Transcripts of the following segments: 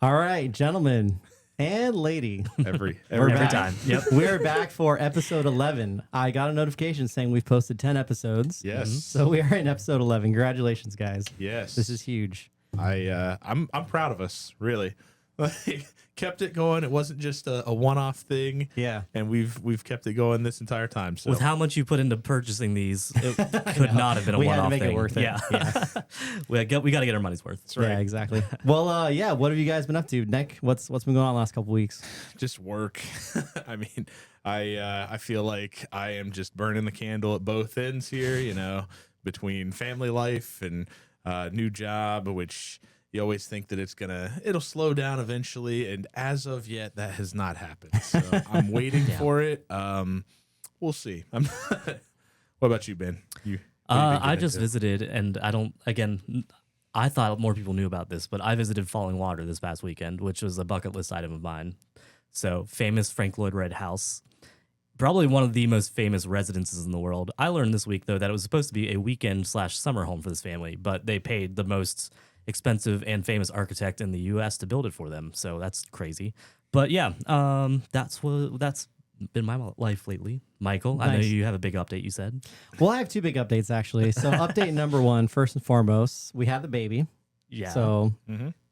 All right, gentlemen and lady. Every back. time. Yep. We're back for episode 11. I got a notification saying we've posted 10 episodes. Yes. So we are in episode 11. Congratulations, guys. Yes. This is huge. I'm proud of us, really. Like, kept it going. It wasn't just a one-off thing. Yeah. And we've kept it going this entire time. So With how much you put into purchasing these, it could not have been a We had to one-off make it thing. worth it. Yeah. Yeah. we got to get our money's worth. that's right. Yeah, exactly. Well, yeah. What have you guys been up to? Nick, what's been going on the last couple weeks? Just work. I mean, I feel like I am just burning the candle at both ends here, between family life and new job, which you always think that it'll slow down eventually. And as of yet, that has not happened. So I'm waiting for it. We'll see. What about you, Ben? I just visited, and I thought more people knew about this, but I visited Falling Water this past weekend, which was a bucket list item of mine. So, famous Frank Lloyd Wright house. Probably one of the most famous residences in the world. I learned this week, though, that it was supposed to be a weekend/summer home for this family, but they paid the most expensive and famous architect in the U.S. to build it for them. So that's crazy. But yeah, that's been my life lately. Michael, Nice. I know you have a big update, you said. Well, I have two big updates, actually. So update number one, first and foremost, we have the baby. Yeah. So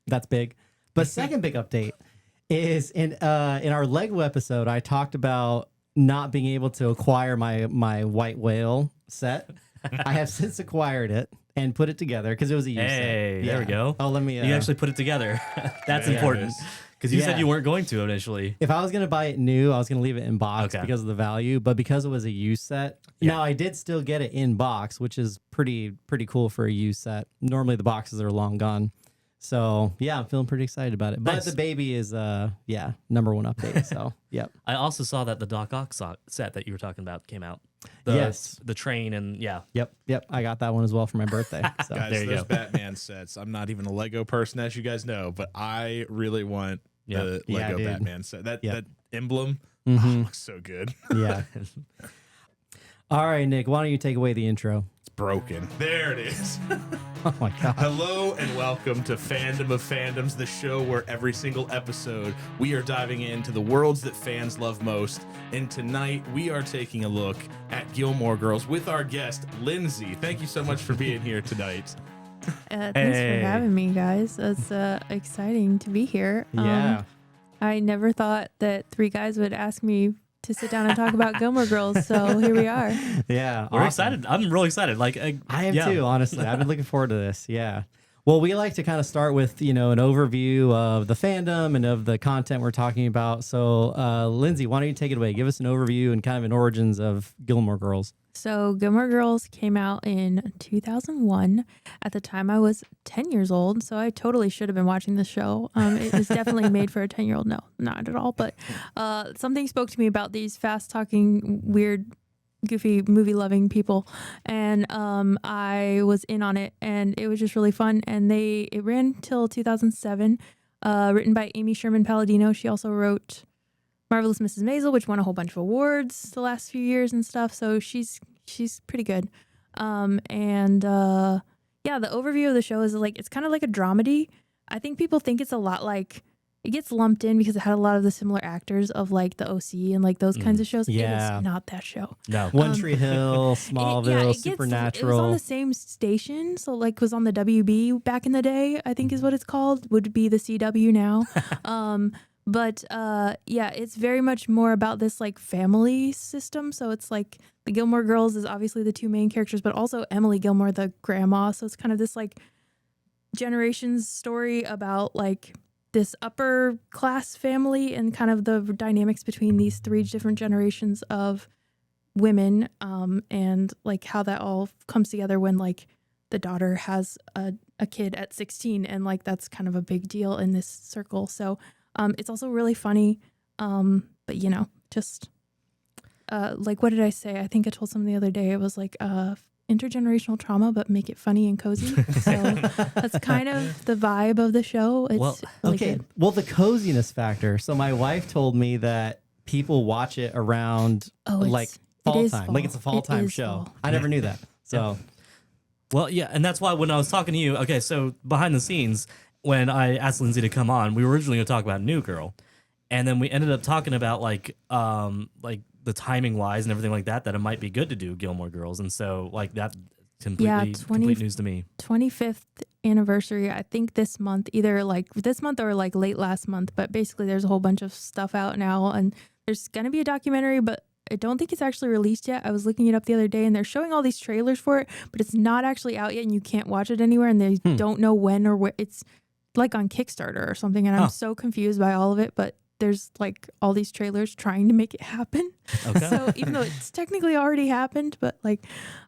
that's big. But second big update is in our Lego episode, I talked about not being able to acquire my white whale set. I have since acquired it and put it together because it was a use set. Hey, there we go. Oh, let me. You actually put it together. That's There it important. is. Because you Yeah. said you weren't going to initially. If I was going to buy it new, I was going to leave it in box Okay. because of the value, but because it was a used set. Yeah. Now I did still get it in box, which is pretty cool for a used set. Normally the boxes are long gone. So yeah, I'm feeling pretty excited about it. But Nice. the baby is number one update. So yep. I also saw that the Doc Ock set that you were talking about came out. Yes. The train and Yep. I got that one as well for my birthday. So Guys, There you those go. Batman sets. I'm not even a Lego person, as you guys know, but I really want the Yeah, Lego dude. Batman set. That Yep. that emblem Mhm. looks so good. yeah. All right, Nick, why don't you take away the intro? It's broken. There it is. Oh my god. Hello and welcome to Fandom of Fandoms, the show where every single episode we are diving into the worlds that fans love most. And tonight we are taking a look at Gilmore Girls with our guest, Lyndsey. Thank you so much for being here tonight. Thanks Hey. for having me, guys. It's exciting to be here. Yeah. I never thought that three guys would ask me to sit down and talk about Gilmore Girls, so here we are. Yeah. we're awesome. excited. I'm really excited. I am too, honestly. I've been looking forward to this. Yeah. Well, we like to kind of start with, an overview of the fandom and of the content we're talking about. So, Lyndsey, why don't you take it away? Give us an overview and kind of an origins of Gilmore Girls. So Gilmore Girls came out in 2001. At the time, I was 10 years old, so I totally should have been watching the show. It was definitely made for a 10-year-old. No, not at all. But something spoke to me about these fast-talking, weird, goofy, movie-loving people, and I was in on it, and it was just really fun. And it ran till 2007. Written by Amy Sherman Palladino. She also wrote Marvelous Mrs. Maisel, which won a whole bunch of awards the last few years and stuff. So she's pretty good. The overview of the show is it's kind of like a dramedy. I think people think it's a lot like, it gets lumped in because it had a lot of the similar actors of like the OC and like those kinds of shows. Yeah. It is not that show. No. One Tree Hill, Smallville, It was Supernatural. on the same station. So like was on the WB back in the day, I think is what it's called. Would be the CW now. It's very much more about this like family system. So it's like the Gilmore Girls is obviously the two main characters, but also Emily Gilmore, the grandma. So it's kind of this like generations story about like this upper class family and kind of the dynamics between these three different generations of women, and like how that all comes together when like the daughter has a kid at 16, and like that's kind of a big deal in this circle. So it's also really funny, but just like what did I say? I think I told someone the other day it was like intergenerational trauma, but make it funny and cozy. So that's kind of the vibe of the show. It's really good. Well, the coziness factor. So my wife told me that people watch it around like fall is time. fall. Like it's a fall It time is show. fall. I never knew that. So Well, yeah, and that's why when I was talking to you, okay, so behind the scenes, when I asked Lyndsey to come on, we were originally going to talk about New Girl, and then we ended up talking about like the timing wise and everything like that it might be good to do Gilmore Girls, and so like that complete news to me. 25th anniversary, I think this month, either like this month or like late last month, but basically there's a whole bunch of stuff out now, and there's going to be a documentary, but I don't think it's actually released yet. I was looking it up the other day, and they're showing all these trailers for it, but it's not actually out yet, and you can't watch it anywhere, and they don't know when or where. It's like on Kickstarter or something, and I'm so confused by all of it, but there's like all these trailers trying to make it happen. Okay. So even though it's technically already happened, but like,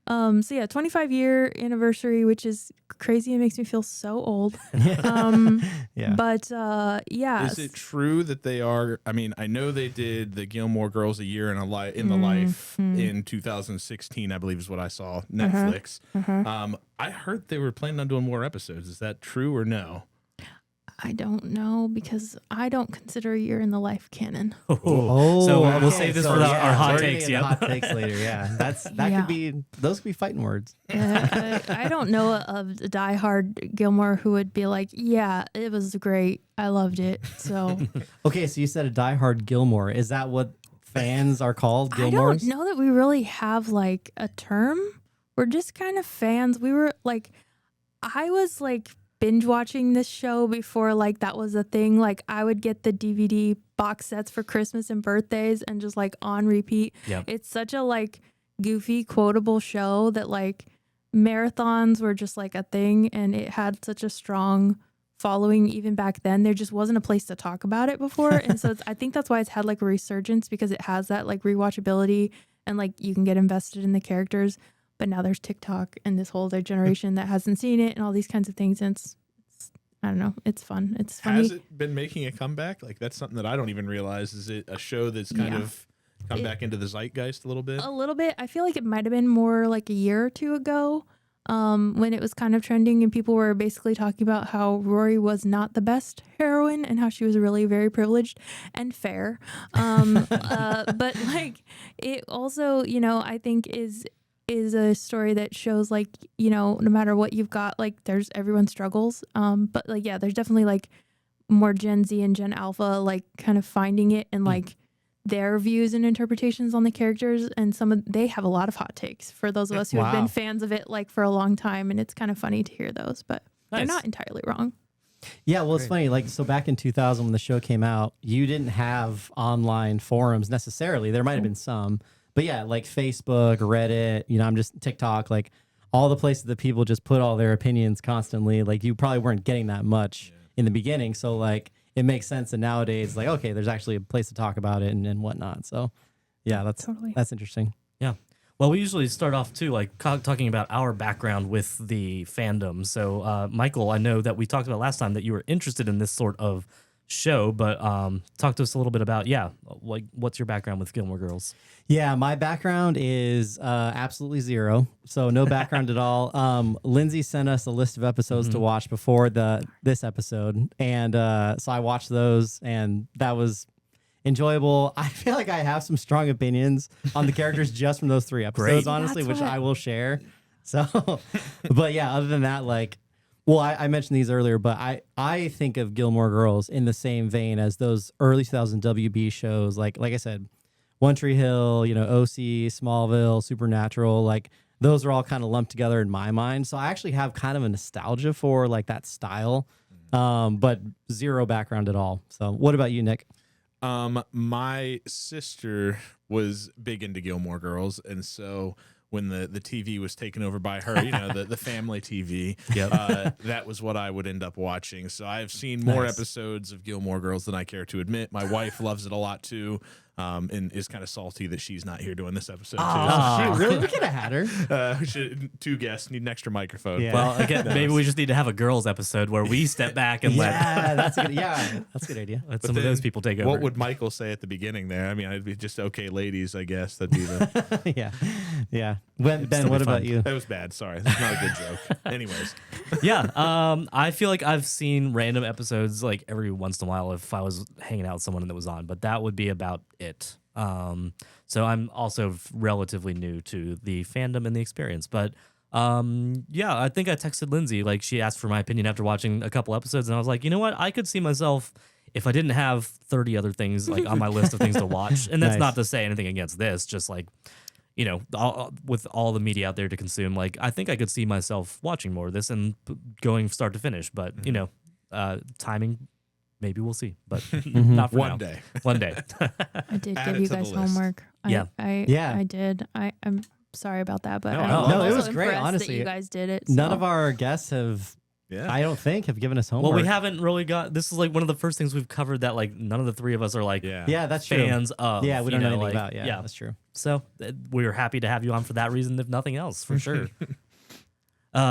so yeah, 25-year anniversary, which is crazy. It makes me feel so old. Yeah. But yeah. Is it true that they are? I mean, I know they did the Gilmore Girls a year in the life in 2016, I believe is what I saw Netflix. I heard they were planning on doing more episodes. Is that true or no? I don't know, because I don't consider a year in the life canon. So we'll save this for our hot takes. Yeah, hot takes later. Yeah, could be, those could be fighting words. I don't know of a diehard Gilmore who would be like, yeah, it was great, I loved it. So okay, so you said a diehard Gilmore. Is that what fans are called? Gilmores? I don't know that we really have like a term. We're just kind of fans. We were like, I was like binge watching this show before like that was a thing. Like I would get the DVD box sets for Christmas and birthdays and just like on repeat. Yep. It's such a like goofy quotable show that like marathons were just like a thing, and it had such a strong following even back then. There just wasn't a place to talk about it before, and so I think that's why it's had like a resurgence, because it has that like rewatchability and like you can get invested in the characters. But now there's TikTok and this whole other generation that hasn't seen it and all these kinds of things. And it's I don't know. It's fun. It's funny. Has it been making a comeback? Like that's something that I don't even realize. Is it a show that's kind of come back into the zeitgeist a little bit? A little bit. I feel like it might have been more like a year or two ago when it was kind of trending and people were basically talking about how Rory was not the best heroine and how she was really very privileged and fair. But like it also, you know, I think is a story that shows like, you know, no matter what you've got, like everyone struggles. But like, yeah, there's definitely like more Gen Z and Gen Alpha, like kind of finding it and like their views and interpretations on the characters. And they have a lot of hot takes for those of us who have been fans of it like for a long time. And it's kind of funny to hear those, but they're not entirely wrong. Yeah, well, it's funny. Like, so back in 2000 when the show came out, you didn't have online forums necessarily. There might have been some. But yeah, like Facebook, Reddit, you know, I'm just TikTok, like all the places that people just put all their opinions constantly. Like you probably weren't getting that much in the beginning. So like it makes sense. And nowadays, like, okay, there's actually a place to talk about it and whatnot. So yeah, that's interesting. Yeah. Well, we usually start off too, like talking about our background with the fandom. So Michael, I know that we talked about last time that you were interested in this sort of show, but talk to us a little bit about like what's your background with Gilmore Girls? Yeah, my background is absolutely zero, so no background at all. Lyndsey sent us a list of episodes to watch before this episode, and so I watched those, and that was enjoyable. I feel like I have some strong opinions on the characters just from those 3 episodes, honestly, which I will share. So, but yeah, other than that, like, well, I mentioned these earlier, but I think of Gilmore Girls in the same vein as those early 2000 WB shows. Like I said, One Tree Hill, you know, OC, Smallville, Supernatural, like those are all kind of lumped together in my mind. So I actually have kind of a nostalgia for like that style, but zero background at all. So what about you, Nick? My sister was big into Gilmore Girls, and so when the TV was taken over by her, you know, the family TV, that was what I would end up watching. So I've seen more episodes of Gilmore Girls than I care to admit. My wife loves it a lot too, and is kind of salty that she's not here doing this episode too. Oh, really? We could have had her. 2 guests, need an extra microphone. Yeah. Well, again, maybe we just need to have a girls episode where we step back and that's a good idea. Let some of those people take over. What would Michael say at the beginning there? I mean, I'd be just okay, ladies, I guess. That'd be the yeah. Ben, what about you? That was bad. Sorry, that's not a good joke. Anyways, I feel like I've seen random episodes like every once in a while if I was hanging out with someone that was on, but that would be about it. So I'm also relatively new to the fandom and the experience, but Yeah, I think I texted Lyndsey. Like, she asked for my opinion after watching a couple episodes, and I was like, you know what? I could see myself if I didn't have 30 other things like on my list of things to watch. And that's Nice. not to say anything against this, just like, you know, with all the media out there to consume, like, I think I could see myself watching more of this and going start to finish. But, you know, timing, maybe we'll see, but not for now. One day. One day. I did Add give it you to the guys list. homework. Yeah. I did. I'm sorry about that, but No, I'm no. also No, it was great, impressed honestly. that you guys did it. None so. of our guests have, Yeah. I don't think, have given us homework. Well, we haven't really got, this is like one of the first things we've covered that like none of the three of us are like Yeah. Yeah, that's fans true. of. Yeah, we you don't know anything like, about. Yeah, that's true. So we were happy to have you on for that reason, if nothing else, for sure.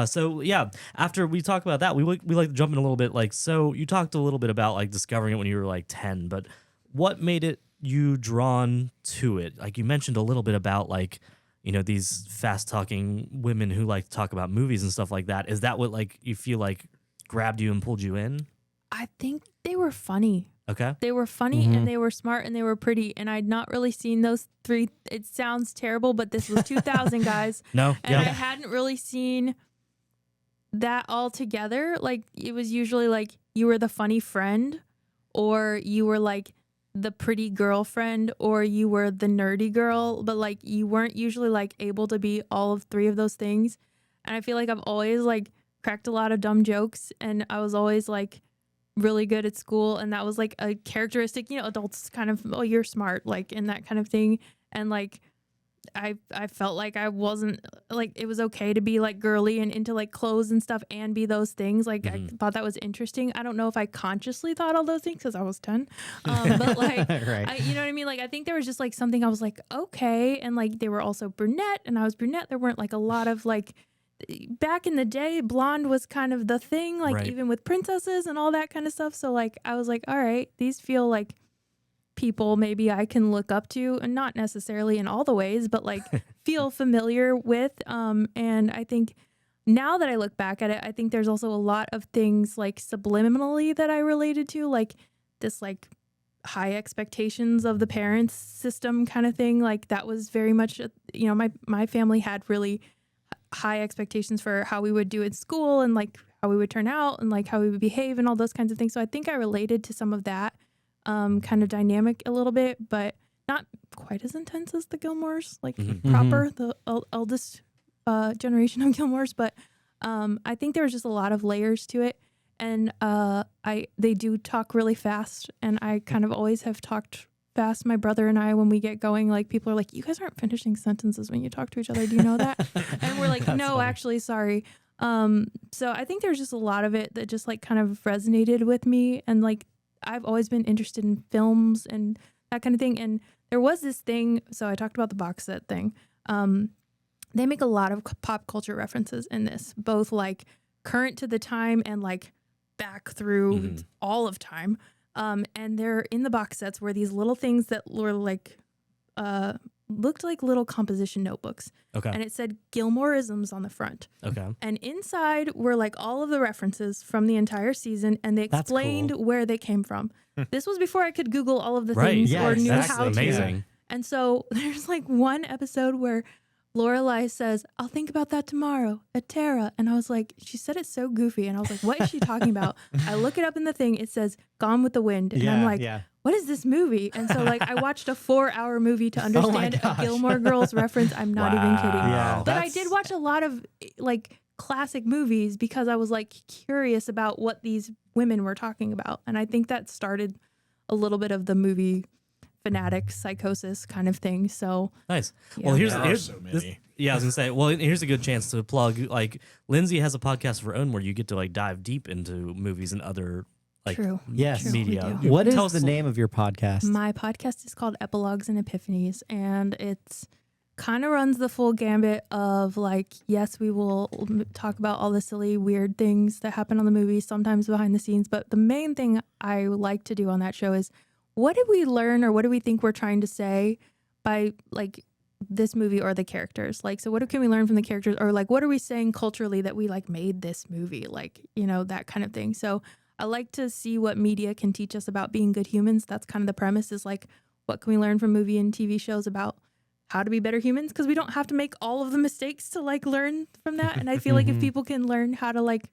So yeah, after we talk about that, we like to jump in a little bit. Like, so you talked a little bit about like discovering it when you were like 10, but what made it you drawn to it? Like, you mentioned a little bit about like, you know, these fast talking women who like to talk about movies and stuff like that. Is that what like you feel like grabbed you and pulled you in? I think they were funny. Okay. They were funny and they were smart and they were pretty. And I'd not really seen those three. It sounds terrible, but this was 2000, guys. No. And I Yeah. hadn't really seen that all together. Like, it was usually like you were the funny friend, or you were like the pretty girlfriend, or you were the nerdy girl, but like you weren't usually like able to be all of three of those things. And I feel like I've always like cracked a lot of dumb jokes, and I was always like really good at school, and that was like a characteristic, you know, adults kind of, oh, you're smart, like, and that kind of thing. And like I felt like I wasn't like, it was okay to be like girly and into like clothes and stuff and be those things. Like, I thought that was interesting. I don't know if I consciously thought all those things because I was 10, but like Right. you know what I mean? Like, I think there was just like something I was like, okay. And like they were also brunette and I was brunette. There weren't like a lot of like, back in the day, blonde was kind of the thing, like Right. even with princesses and all that kind of stuff. So like I was like, all right, these feel like people maybe I can look up to, and not necessarily in all the ways, but like feel familiar with. And I think now that I look back at it, I think there's also a lot of things like subliminally that I related to, like this like high expectations of the parents system kind of thing. Like that was very much, you know, my family had really high expectations for how we would do in school and like how we would turn out and like how we would behave and all those kinds of things. So I think I related to some of that kind of dynamic a little bit, but not quite as intense as the Gilmores, like proper, the eldest generation of Gilmores. But I think there was just a lot of layers to it. And they do talk really fast, and I kind of always have talked fast. My brother and I, when we get going, like people are like, you guys aren't finishing sentences when you talk to each other. Do you know that? And we're like, no, funny. actually, sorry. So I think there's just a lot of it that just like kind of resonated with me. And like, I've always been interested in films and that kind of thing. And there was this thing, so I talked about the box set thing. They make a lot of pop culture references in this, both like current to the time and like back through all of time. And they're in the box sets were these little things that were like, looked like little composition notebooks. Okay. And it said Gilmoreisms on the front. Okay. And inside were like all of the references from the entire season, and they That's explained cool. where they came from. This was before I could Google all of the Right. things Yeah, or knew exactly. how That's to. amazing. And so there's like one episode where Lorelai says, I'll think about that tomorrow, Atera. And I was like, she said it so goofy. And I was like, what is she talking about? I look it up in the thing. It says Gone with the Wind. And I'm like, what is this movie? And so like I watched a 4-hour movie to understand a gosh. Gilmore Girls reference. I'm not even kidding. Yeah, But I that's- did watch a lot of like classic movies because I was like curious about what these women were talking about. And I think that started a little bit of the movie fanatic psychosis kind of thing. So Nice. Yeah. Well, here's There are here's so this- many. yeah, I was gonna say. Well, here's a good chance to plug. Like, Lyndsey has a podcast of her own where you get to like dive deep into movies and other like True. Yes. True, we media. do. What is Tell us the name of your podcast? My podcast is called Epilogues and Epiphanies, and it's kind of runs the full gambit of like, yes, we will talk about all the silly, weird things that happen on the movie, sometimes behind the scenes. But the main thing I like to do on that show is, what did we learn or what do we think we're trying to say by like this movie or the characters? Like, so what can we learn from the characters, or like, what are we saying culturally that we like made this movie? Like, you know, that kind of thing. So I like to see what media can teach us about being good humans. That's kind of the premise, is like, what can we learn from movie and TV shows about how to be better humans, because we don't have to make all of the mistakes to like learn from that. And I feel like if people can learn how to like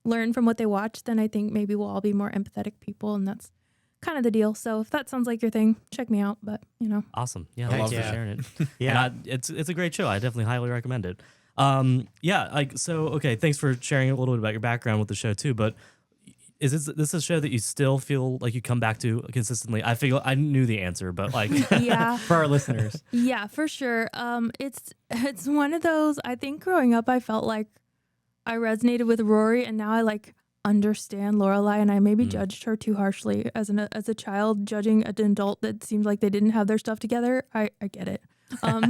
learn from what they watch, then I think maybe we'll all be more empathetic people, and that's kind of the deal. So if that sounds like your thing, check me out. But you know, Awesome. Yeah, Heck thanks yeah. for sharing it. Yeah. And it's a great show. I definitely highly recommend it. Yeah, like so. Okay, thanks for sharing a little bit about your background with the show too. But is this a show that you still feel like you come back to consistently? I feel I knew the answer, but like, yeah. For our listeners. Yeah, for sure. It's one of those. I think growing up, I felt like I resonated with Rory, and now I like understand Lorelai, and I maybe judged her too harshly as a child, judging an adult that seemed like they didn't have their stuff together. I get it. Yeah,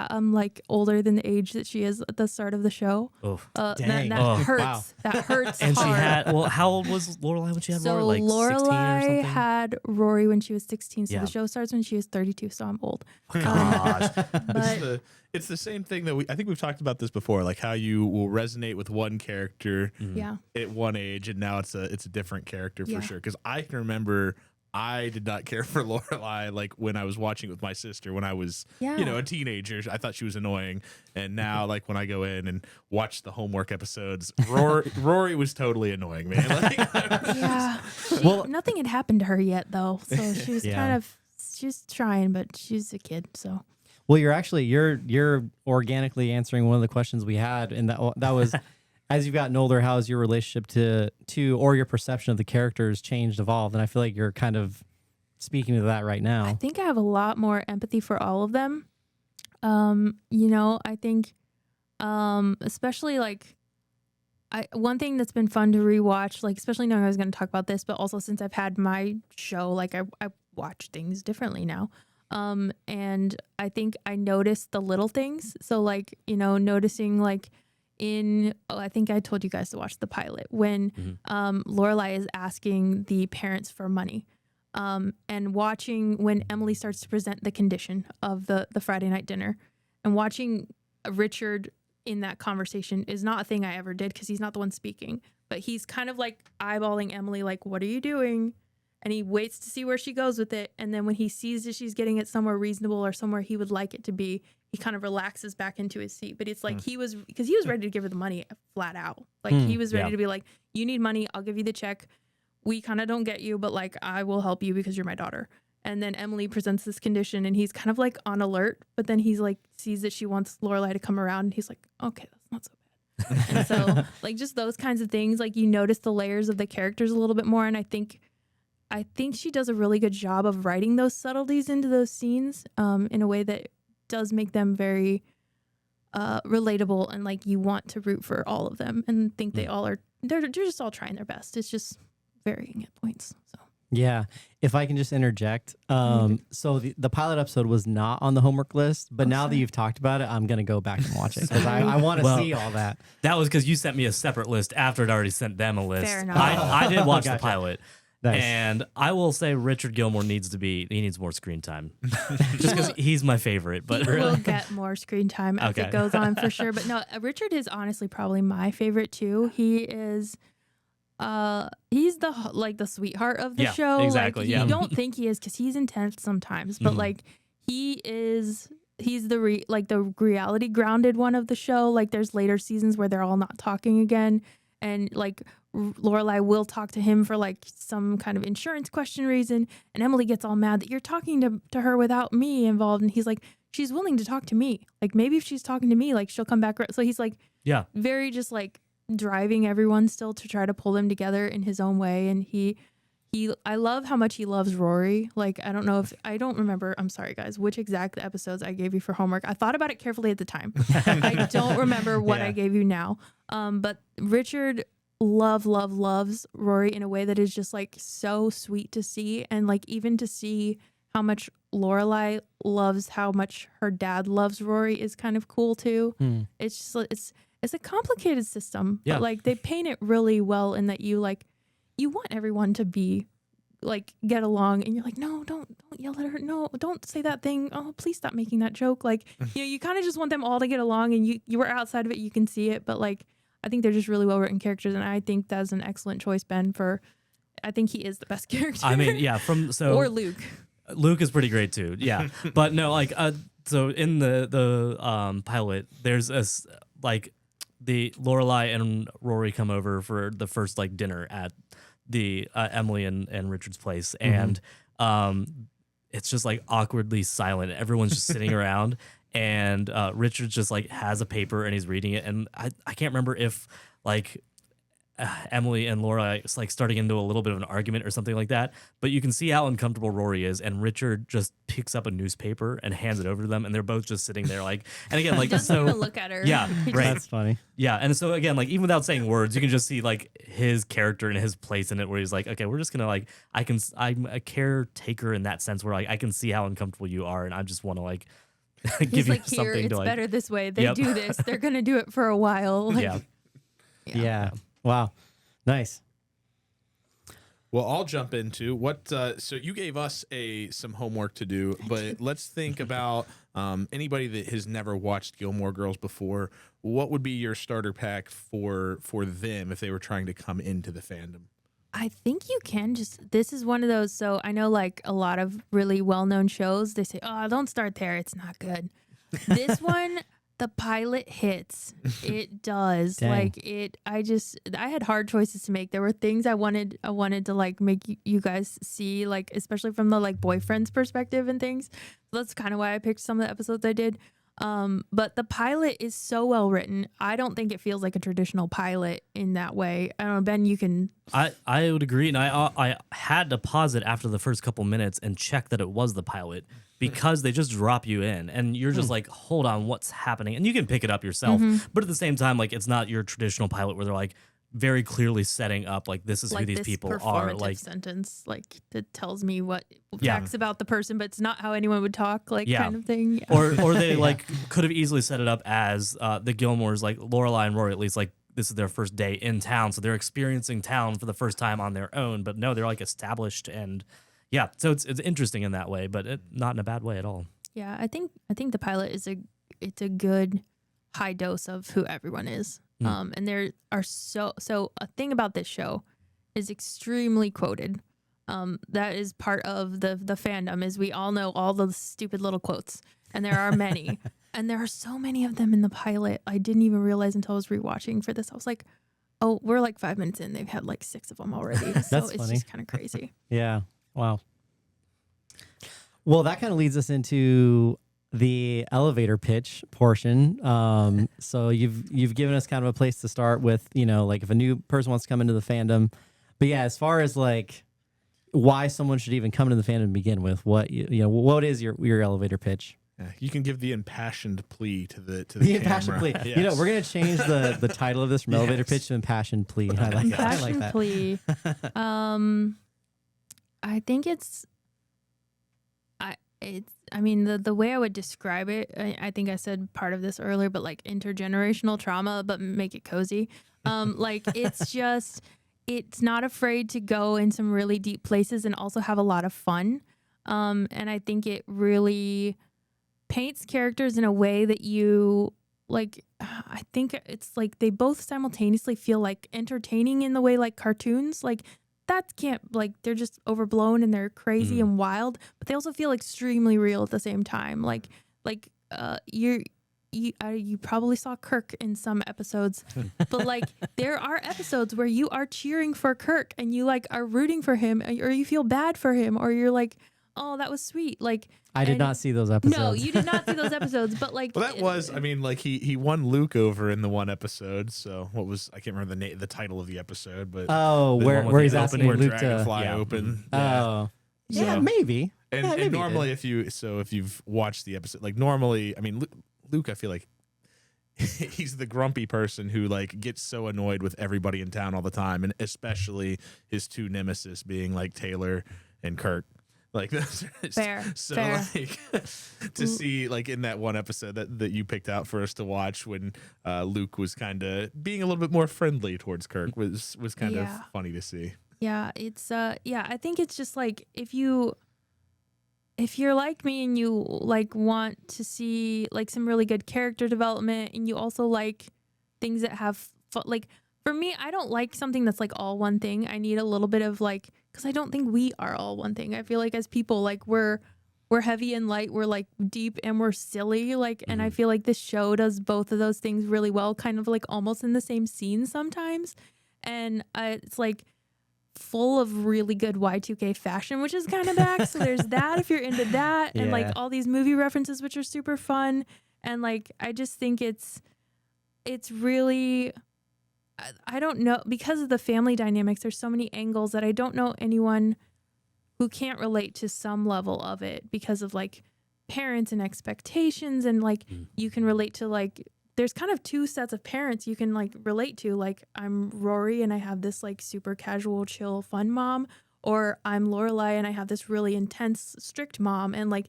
I'm like older than the age that she is at the start of the show. oof. Dang. That hurts. Wow. That hurts. And she hard. had how old was Lorelai when she had So Rory? Like 16 or Lorelai something? had Rory when she was 16. So Yeah. the show starts when she was 32. So I'm old. Gosh. But It's the same thing that I think we've talked about this before, like how you will resonate with one character yeah, at one age, and now it's a different character for Yeah. sure. Because I can remember I did not care for Lorelai like when I was watching it with my sister when I was Yeah. a teenager. I thought she was annoying, and now like when I go in and watch the homework episodes, Rory was totally annoying, man. Like, yeah. Well- Nothing had happened to her yet, though. So she was Yeah. she's trying, but she's a kid. So Well, you're organically answering one of the questions we had, and that was, as you've gotten older, how has your relationship to or your perception of the characters changed, evolved? And I feel like you're kind of speaking to that right I now. think I have a lot more empathy for all of them. I think, especially like, one thing that's been fun to rewatch, like especially knowing I was going to talk about this, but also since I've had my show, like I watch things differently now. And I think I noticed the little things. So like, noticing like I think I told you guys to watch the pilot when Lorelai is asking the parents for money. And watching when Emily starts to present the condition of the Friday night dinner, and watching Richard in that conversation is not a thing I ever did because he's not the one speaking, but he's kind of like eyeballing Emily like, what are you doing? And he waits to see where she goes with it. And then when he sees that she's getting it somewhere reasonable or somewhere he would like it to be, he kind of relaxes back into his seat. But it's like he was ready to give her the money flat out. Like he was ready to be like, you need money, I'll give you the check. We kind of don't get you, but like I will help you because you're my daughter. And then Emily presents this condition, and he's kind of like on alert. But then he's like sees that she wants Lorelai to come around, and he's like, okay, that's not so bad. And so like just those kinds of things, like you notice the layers of the characters a little bit more. And I think she does a really good job of writing those subtleties into those scenes in a way that does make them very relatable, and like you want to root for all of them and think they all are they're just all trying their best. It's just varying at points. So Yeah. If I can just interject. So the pilot episode was not on the homework list, but now that you've talked about it, I'm going to go back and watch it because I want to see all that. That was because you sent me a separate list after I'd already sent them a list. Fair enough. I did watch the Gotcha. pilot. Nice. And I will say Richard Gilmore needs more screen time. Just because he's my favorite. But he will get more screen time as Okay. it goes on for sure. But no, Richard is honestly probably my favorite too. He is he's the sweetheart of the show. exactly, Like, yeah. You don't think he is because he's intense sometimes, but like he's the reality grounded one of the show. Like there's later seasons where they're all not talking again, and like Lorelai will talk to him for like some kind of insurance question reason, and Emily gets all mad that you're talking to her without me involved, and he's like, she's willing to talk to me. Like maybe if she's talking to me, like she'll come back. So he's like, yeah. very just like driving everyone still to try to pull them together in his own way. And I love how much he loves Rory. Like, I don't remember, I'm sorry guys, which exact episodes I gave you for homework. I thought about it carefully at the time. I don't remember what I gave you now. But Richard loves Rory in a way that is just like so sweet to see. And like, even to see how much Lorelai loves how much her dad loves Rory is kind of cool too. It's just, it's a complicated system, but like they paint it really well in that you want everyone to be like get along, and you're like, no, don't yell at her, no, don't say that thing, oh please stop making that joke. Like you kind of just want them all to get along, and you were outside of it, you can see it, but like I think they're just really well written characters, and I think that's an excellent choice, Ben, I think he is the best character. I mean, yeah, or Luke. Luke is pretty great too. Yeah, but no, like so in the pilot, there's like the Lorelai and Rory come over for the first like dinner at the Emily and Richard's place, and it's just like awkwardly silent. Everyone's just sitting around, and Richard just like has a paper and he's reading it, and I can't remember if like Emily and Laura is like starting into a little bit of an argument or something like that, but you can see how uncomfortable Rory is, and Richard just picks up a newspaper and hands it over to them, and they're both just sitting there like, and again like Doesn't so even look at her. yeah, right. That's funny. Yeah, and so again, like even without saying words, you can just see like his character and his place in it, where he's like, okay, we're just gonna like, I'm a caretaker in that sense, where like I can see how uncomfortable you are, and I just want to like give He's you like, here, something it's to like. better this way. They Yep. do this. They're gonna do it for a while. Like, Yeah, Yeah. Wow. Nice. Well, I'll jump into what. So you gave us some homework to do, but let's think about anybody that has never watched Gilmore Girls before. What would be your starter pack for them if they were trying to come into the fandom? I think you can just, this is one of those. So I know like a lot of really well-known shows, they say, oh, don't start there. It's not good. This one, the pilot hits. It does. Dang. Like I had hard choices to make. There were things I wanted to like make you guys see, like, especially from the like boyfriend's perspective and things. So that's kind of why I picked some of the episodes I did. But the pilot is so well written. I don't think it feels like a traditional pilot in that way. I don't know, Ben, you can. I would agree, and I had to pause it after the first couple minutes and check that it was the pilot, because they just drop you in and you're just like, hold on, what's happening? And you can pick it up yourself, but at the same time, like it's not your traditional pilot where they're like very clearly setting up like this is Like who these this people are. performative Like sentence, like that tells me what Yeah. facts about the person, but it's not how anyone would talk, like Yeah. kind of thing. or they like could have easily set it up as the Gilmores, like Lorelai and Rory, at least like this is their first day in town, so they're experiencing town for the first time on their own. But no, they're like established, and yeah, so it's interesting in that way, but not in a bad way at all. Yeah, I think the pilot is a good high dose of who everyone is. And there are so a thing about this show is extremely quoted. That is part of the fandom, is we all know all the stupid little quotes, and there are many. And there are so many of them in the pilot. I didn't even realize until I was rewatching for this. I was like, oh, we're like 5 minutes in. They've had like 6 of them already. So That's it's funny. just kind of crazy. Yeah. Wow. Well, that kind of leads us into the elevator pitch portion. So you've given us kind of a place to start with, like if a new person wants to come into the fandom. But yeah, as far as like why someone should even come into the fandom to begin with, what is your elevator pitch? Yeah, you can give the impassioned plea to the Impassioned camera. plea. Yes. We're gonna change the title of this from elevator Yes. pitch to impassioned plea. I like Impassioned that. plea. I think I mean, the way I would describe it, I think I said part of this earlier, but like intergenerational trauma, but make it cozy. Like it's just, it's not afraid to go in some really deep places and also have a lot of fun. And I think it really paints characters in a way that you like. I think it's like they both simultaneously feel like entertaining in the way like cartoons, like that can't, like they're just overblown and they're crazy and wild, but they also feel extremely real at the same time. Like you probably saw Kirk in some episodes, but like there are episodes where you are cheering for Kirk and you like are rooting for him, or you feel bad for him, or you're like, oh, that was sweet. Like I did not see those episodes. No, you did not see those episodes, but like, Well, that was, I mean, like he won Luke over in the one episode. So what was, I can't remember the title of the episode, but Oh, the where one with where the he's opening asking where Luke to. Dragonfly Yeah. open. Oh, yeah, So- maybe. And, Yeah, maybe he and normally, did. if you've watched the episode, like normally, I mean, Luke, I feel like he's the grumpy person who like gets so annoyed with everybody in town all the time, and especially his two nemesis being like Taylor and Kirk. Like that's Fair, so fair. like to see like in that one episode that you picked out for us to watch when Luke was kind of being a little bit more friendly towards Kirk was kind of Yeah. funny to see. yeah, it's I think it's just like if you're like me and you like want to see like some really good character development, and you also like things that have like For me, I don't like something that's like all one thing. I need a little bit of like, because I don't think we are all one thing. I feel like as people, like we're heavy and light, we're like deep and we're silly. Like, and I feel like this show does both of those things really well, kind of like almost in the same scene sometimes. And it's like full of really good Y2K fashion, which is kind of back. So there's that if you're into that, and like all these movie references, which are super fun. And like, I just think it's really, I don't know, because of the family dynamics, there's so many angles that I don't know anyone who can't relate to some level of it because of like parents and expectations. And like, you can relate to like, there's kind of two sets of parents you can like relate to. Like, I'm Rory and I have this like super casual, chill, fun mom, or I'm Lorelai and I have this really intense, strict mom. And like,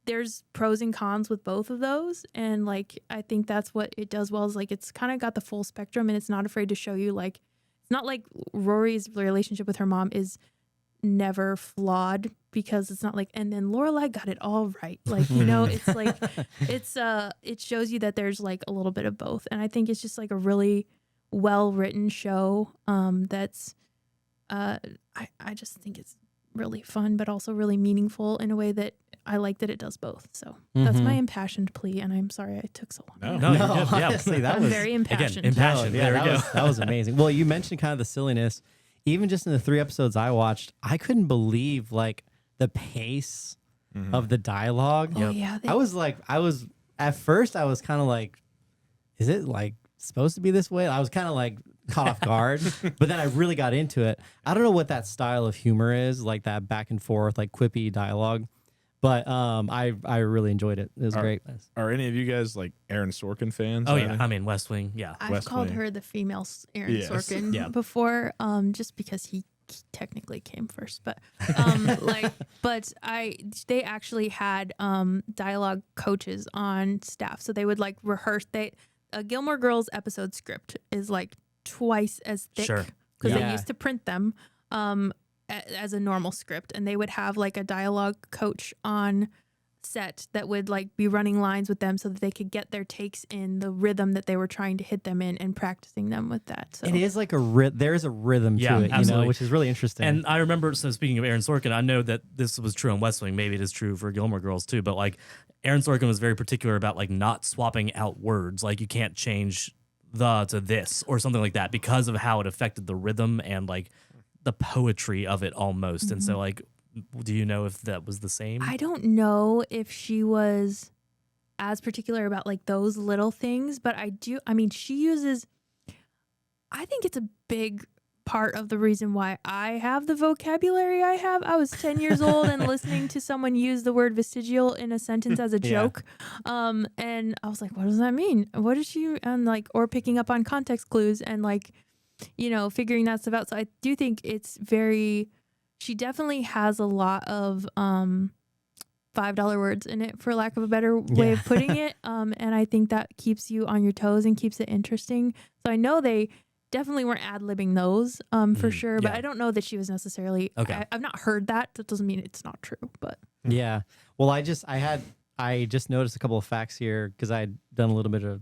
there's pros and cons with both of those. And like, I think that's what it does well, is like, it's kind of got the full spectrum and it's not afraid to show you, like, it's not like Rory's relationship with her mom is never flawed, because it's not like, and then Lorelai got it all right. Like, you know, it's like, it shows you that there's like a little bit of both. And I think it's just like a really well written show. That's, I just think it's really fun, but also really meaningful in a way that I like that it does both. So that's my impassioned plea, and I'm sorry I took so long. No, you're good. Yeah. Honestly, that I'm was very impassioned. Again, impassioned. yeah, There we go. that was amazing. Well, you mentioned kind of the silliness. Even just in the 3 episodes I watched, I couldn't believe like the pace of the dialogue. Oh yeah, I was at first I was kind of like, is it like supposed to be this way? I was kind of like caught off guard, but then I really got into it. I don't know what that style of humor is, like that back and forth, like quippy dialogue. But I really enjoyed it. It was great. Are any of you guys like Aaron Sorkin fans? Oh yeah, I mean West Wing. Yeah, I've West called Wing. her the female Aaron Yes. Sorkin before, just because he technically came first, but they actually had dialogue coaches on staff, so they would like rehearse. A Gilmore Girls episode script is like twice as thick because they used to print them as a normal script, and they would have like a dialogue coach on set that would like be running lines with them so that they could get their takes in the rhythm that they were trying to hit them in, and practicing them with that. So it is like there is a rhythm to it, absolutely. you know, which is really interesting. And I remember, so speaking of Aaron Sorkin, I know that this was true on West Wing. Maybe it is true for Gilmore Girls too, but like Aaron Sorkin was very particular about like not swapping out words. Like you can't change the to this or something like that because of how it affected the rhythm and like the poetry of it almost. And so like, do you know if that was the same? I don't know if she was as particular about like those little things, but I mean, she uses, I think it's a big part of the reason why I have the vocabulary I have. I was 10 years old and listening to someone use the word vestigial in a sentence as a joke. And I was like, what does that mean? What is she, and like, or picking up on context clues and like, you know, figuring that stuff out. So I do think it's she definitely has a lot of $5 words in it, for lack of a better way of putting it. And I think that keeps you on your toes and keeps it interesting. So I know they definitely weren't ad-libbing those for sure, but I don't know that she was necessarily, I've not heard that. That doesn't mean it's not true, but. Yeah. Well, I just noticed a couple of facts here because I'd done a little bit of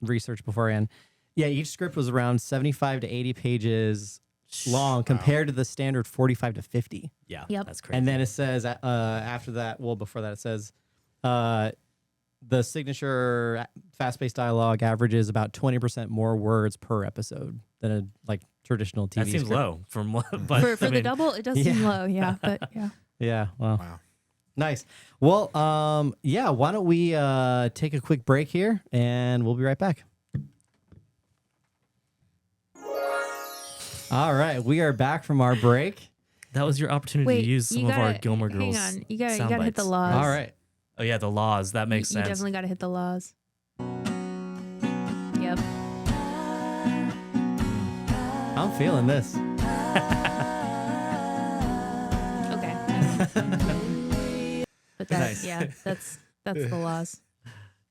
research beforehand. Yeah, each script was around 75 to 80 pages long compared to the standard 45 to 50. Yeah, Yep. that's crazy. And then it says after that, well, before that, it says the signature fast-paced dialogue averages about 20% more words per episode than a like traditional TV that seems script. low from what, but For the double, it does seem low, but yeah. Yeah, well, Wow. nice. Well, why don't we take a quick break here, and we'll be right back. All right, we are back from our break. that was your opportunity to use some of our Gilmore Girls. Hang on, you gotta sound hit the bites. laws. All right. Oh yeah, the laws. That makes You sense. definitely gotta hit the laws. Yep. I'm feeling this. Okay. But Nice. that's the laws.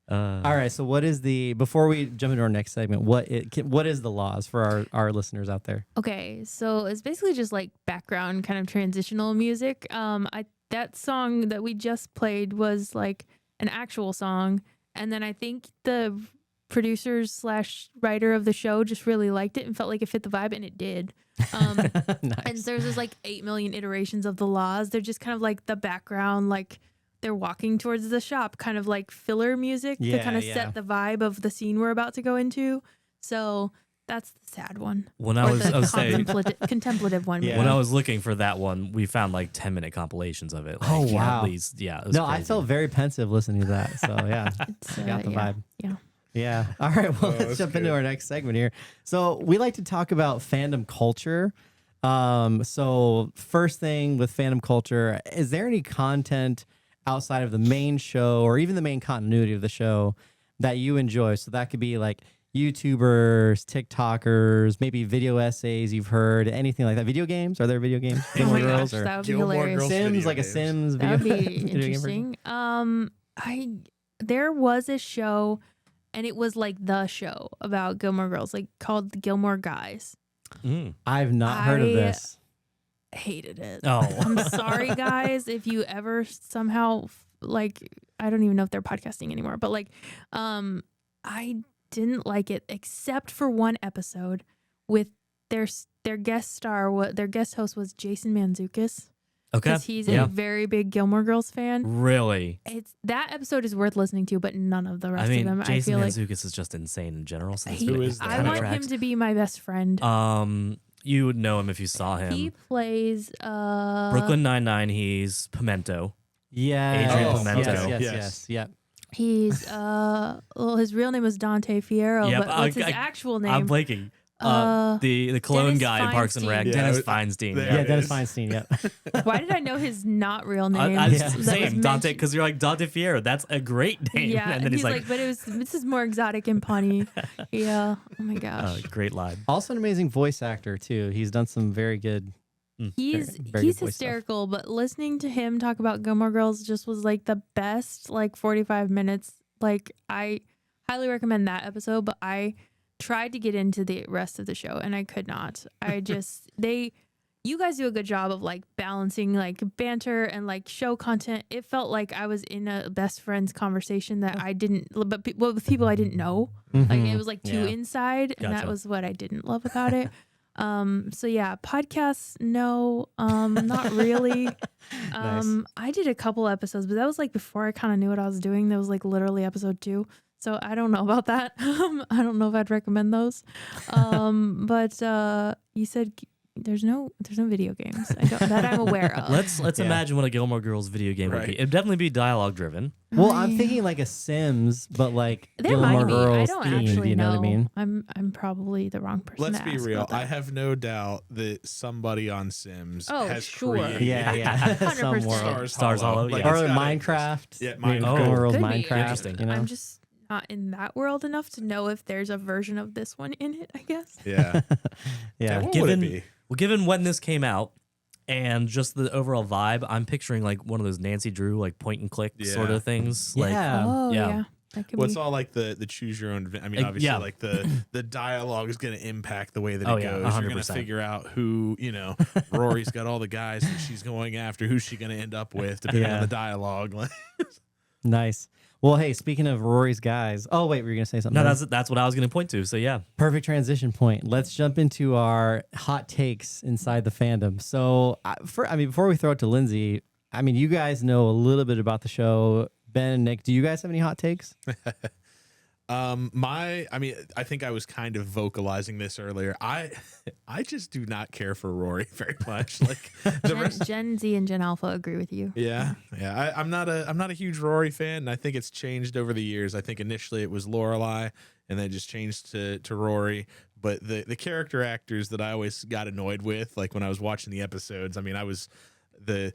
All right, so what is before we jump into our next segment, what is the laws for our listeners out there? Okay, so it's basically just like background kind of transitional music. That song that we just played was like an actual song, and then I think the producers slash writer of the show just really liked it and felt like it fit the vibe, and it did. Nice. And there's just like 8 million iterations of the laws. They're just kind of like the background, like they're walking towards the shop, kind of like filler music to kind of set the vibe of the scene we're about to go into. So that's the sad one. When I was saying, contemplative one. Yeah. when I was looking for that one, we found like 10-minute compilations of it. Like, Oh, wow. At least, yeah. It was No, I crazy. felt very pensive listening to that. So yeah, It's, I got the yeah, vibe. Yeah. Yeah. All right. Well, let's that's jump into good. our next segment here. So we like to talk about fandom culture. So first thing with fandom culture, is there any content outside of the main show or even the main continuity of the show that you enjoy? So that could be like YouTubers, TikTokers, maybe video essays you've heard, anything like that. Video games? Are there video games? Oh Gilmore my gosh, Girls or that would be Gilmore hilarious. Girls. Sims, video like a games. Sims That video, would be video game version? interesting. There was a show, and it was like the show about Gilmore Girls, like called Gilmore Guys. Mm. I've not heard of I- this. Hated it. Oh. I'm sorry, guys, if you ever somehow like, I don't even know if they're podcasting anymore, but like, I didn't like it except for one episode with their guest star. What their guest host was Jason Mantzoukas, Okay. because he's Yeah. a very big Gilmore Girls fan. Really? It's that episode is worth listening to, but none of the rest I mean, of them. Jason I feel like Mantzoukas is just insane in general. So he, Who is that? I want him to be my best friend. You would know him if you saw him. He plays Brooklyn Nine-Nine. He's Pimento. Yeah. Adrian Pimento. Yes. Yep. He's well, his real name is Dante Fierro, Yep, but what's his actual name? I'm blanking. The Cologne Dennis guy in Parks and Rec, Feinstein. Dennis Yeah, Feinstein. there Yeah, it Dennis is. Feinstein. Yep. Why did I know his not real name? I, Yeah. That was Same, Dante, mentioned? because you're like Dante Fierro. That's a great name. Yeah, and then he's like, but this is more exotic and punny. Yeah. Oh my gosh. great line. Also an amazing voice actor too. He's done some very good. He's very he's good voice stuff. hysterical, but listening to him talk about Gilmore Girls just was like the best 45 minutes. Like, I highly recommend that episode, but I tried to get into the rest of the show and I could not. I just you guys do a good job of balancing banter and show content. It felt like I was in a best friends conversation that I didn't, but with people I didn't know. Like, it was too Yeah. inside, and that Gotcha. was what I didn't love about it. So yeah, podcasts, no, not really. Nice. I did a couple episodes, but that was before I kind of knew what I was doing. That was literally episode 2. So I don't know about that. I don't know if I'd recommend those. But you said there's no video games that I'm aware of. Let's Yeah. imagine what a Gilmore Girls video game would Right. be. It'd definitely be dialogue driven. Well, I'm thinking like a Sims, but there Gilmore might be. I Girls don't themed. actually You know what I mean? I'm probably the wrong person. Let's to be ask real. about that. I have no doubt that somebody on Sims Oh, has sure. created Yeah. 100%. Somewhere. Stars Hollow, Like, yeah. it's Or gotta Minecraft. Yeah, Maybe Minecraft. Gilmore Girls Could be. Minecraft. Interesting. You know? I'm just not in that world enough to know if there's a version of this one in it, I guess. Yeah. Yeah. What would it Given be? well, given when this came out and just the overall vibe, I'm picturing one of those Nancy Drew point and click sort Yeah. of things. Yeah. Oh yeah. yeah. That could Well, be. it's all the choose your own. I mean, Like, obviously, yeah. the dialogue is going to impact the way that Oh, it yeah, goes. You're going to 100%. figure out who, Rory's got all the guys that she's going after. Who's she going to end up with, depending Yeah. on the dialogue? Nice. Well, hey, speaking of Rory's guys. Oh, wait, were you going to say something? No, that's what I was going to point to. So yeah, Perfect transition point. Let's jump into our hot takes inside the fandom. So, before we throw it to Lyndsey, you guys know a little bit about the show. Ben and Nick, do you guys have any hot takes? I think I was kind of vocalizing this earlier. I just do not care for Rory very much. Gen Z and Gen Alpha agree with you. Yeah. I'm not a huge Rory fan, and I think it's changed over the years. I think initially it was Lorelai, and then it just changed to Rory. But the character actors that I always got annoyed with, when I was watching the episodes, I was the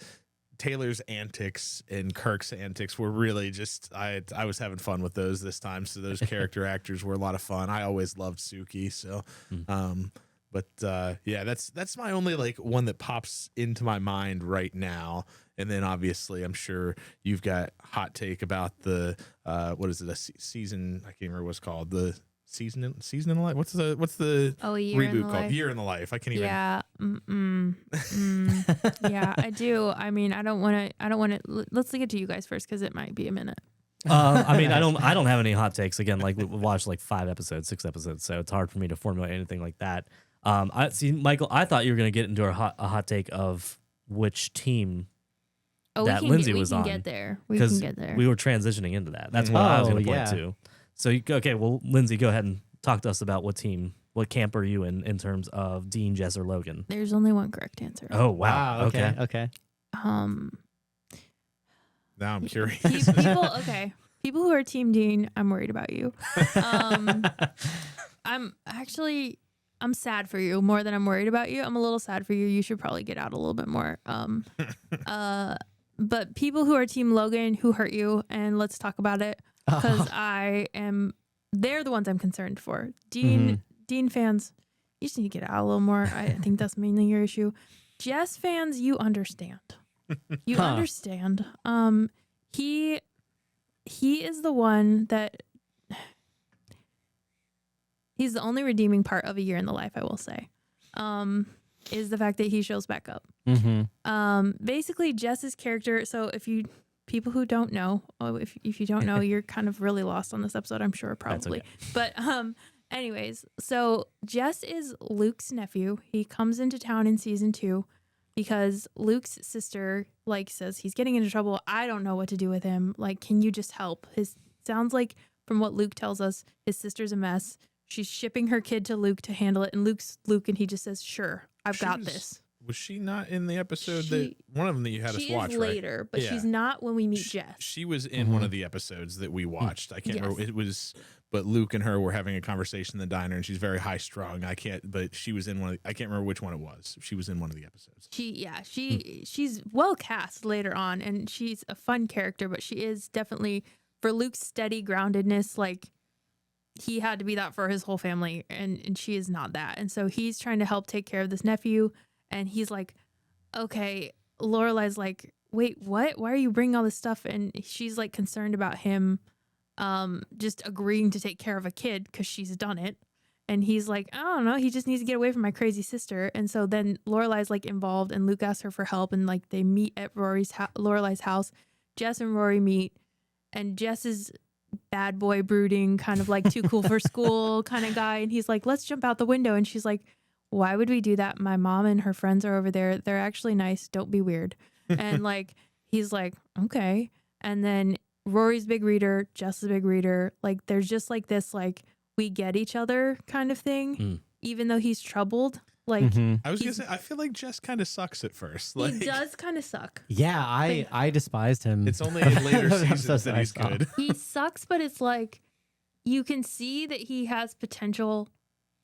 Taylor's antics and Kirk's antics were really just I was having fun with those this time. So those character actors were a lot of fun. I always loved Suki. So, yeah, that's my only one that pops into my mind right now. And then obviously I'm sure you've got hot take about the what is it, a season? I can't remember what's called, the season in the life. What's the Oh, a year in reboot the called? life. Year in the Life. I can't even. Yeah. Yeah, I do. I don't want to. Let's get to you guys first because it might be a minute. I mean, I don't have any hot takes. Again, like we watched like 5 episodes, 6 episodes, so it's hard for me to formulate anything like that. I see, Michael. I thought you were gonna get into a hot take of which team that Lyndsey was on. We can get there. We can get there. We were transitioning into that. That's what I was gonna point yeah. to. So okay, well, Lyndsey, go ahead and talk to us about what camp are you in terms of Dean, Jess, or Logan? There's only one correct answer. Oh wow. Okay. Now I'm curious. People who are Team Dean, I'm worried about you. I'm sad for you more than I'm worried about you. I'm a little sad for you. You should probably get out a little bit more. But people who are Team Logan who hurt you, and let's talk about it because they're the ones I'm concerned for. Dean fans, you just need to get out a little more. I think that's mainly your issue. Jess fans, you understand. You understand. He is the one that he's the only redeeming part of A Year in the Life, I will say. Is the fact that he shows back up. Basically Jess's character, so people who don't know, if you don't know, you're kind of really lost on this episode, I'm sure, probably. Okay. But anyways, so Jess is Luke's nephew. He comes into town in season 2 because Luke's sister says he's getting into trouble. I don't know what to do with him. Can you just help? Sounds like from what Luke tells us, his sister's a mess. She's shipping her kid to Luke to handle it, and Luke's Luke, and he just says, "Sure, I've got this." Was she not in the episode that one of them that you had us watch? She is later, but she's not when we meet Jess. She was in one of the episodes that we watched. I can't remember. It was, but Luke and her were having a conversation in the diner, and she's very high strung. But she was in one. I can't remember which one it was. She was in one of the episodes. She's well cast later on, and she's a fun character. But she is definitely, for Luke's steady groundedness, he had to be that for his whole family, and she is not that. And so he's trying to help take care of this nephew, and he's like, okay, Lorelai's like, wait, what? Why are you bringing all this stuff? And she's concerned about him just agreeing to take care of a kid because she's done it. And he's like, I don't know, he just needs to get away from my crazy sister. And so then Lorelai's involved, and Luke asks her for help, and they meet at Lorelai's house. Jess and Rory meet, and Jess is bad boy brooding, kind of too cool for school kind of guy. And he's like, let's jump out the window. And she's like, why would we do that? My mom and her friends are over there. They're actually nice. Don't be weird. And he's like, okay. And then Rory's big reader, Jess is a big reader. There's just this, we get each other kind of thing, even though he's troubled. I was gonna say, I feel like Jess kind of sucks at first. He does kind of suck. Yeah, I despised him. It's only in later seasons that he's good. He sucks, but it's you can see that he has potential.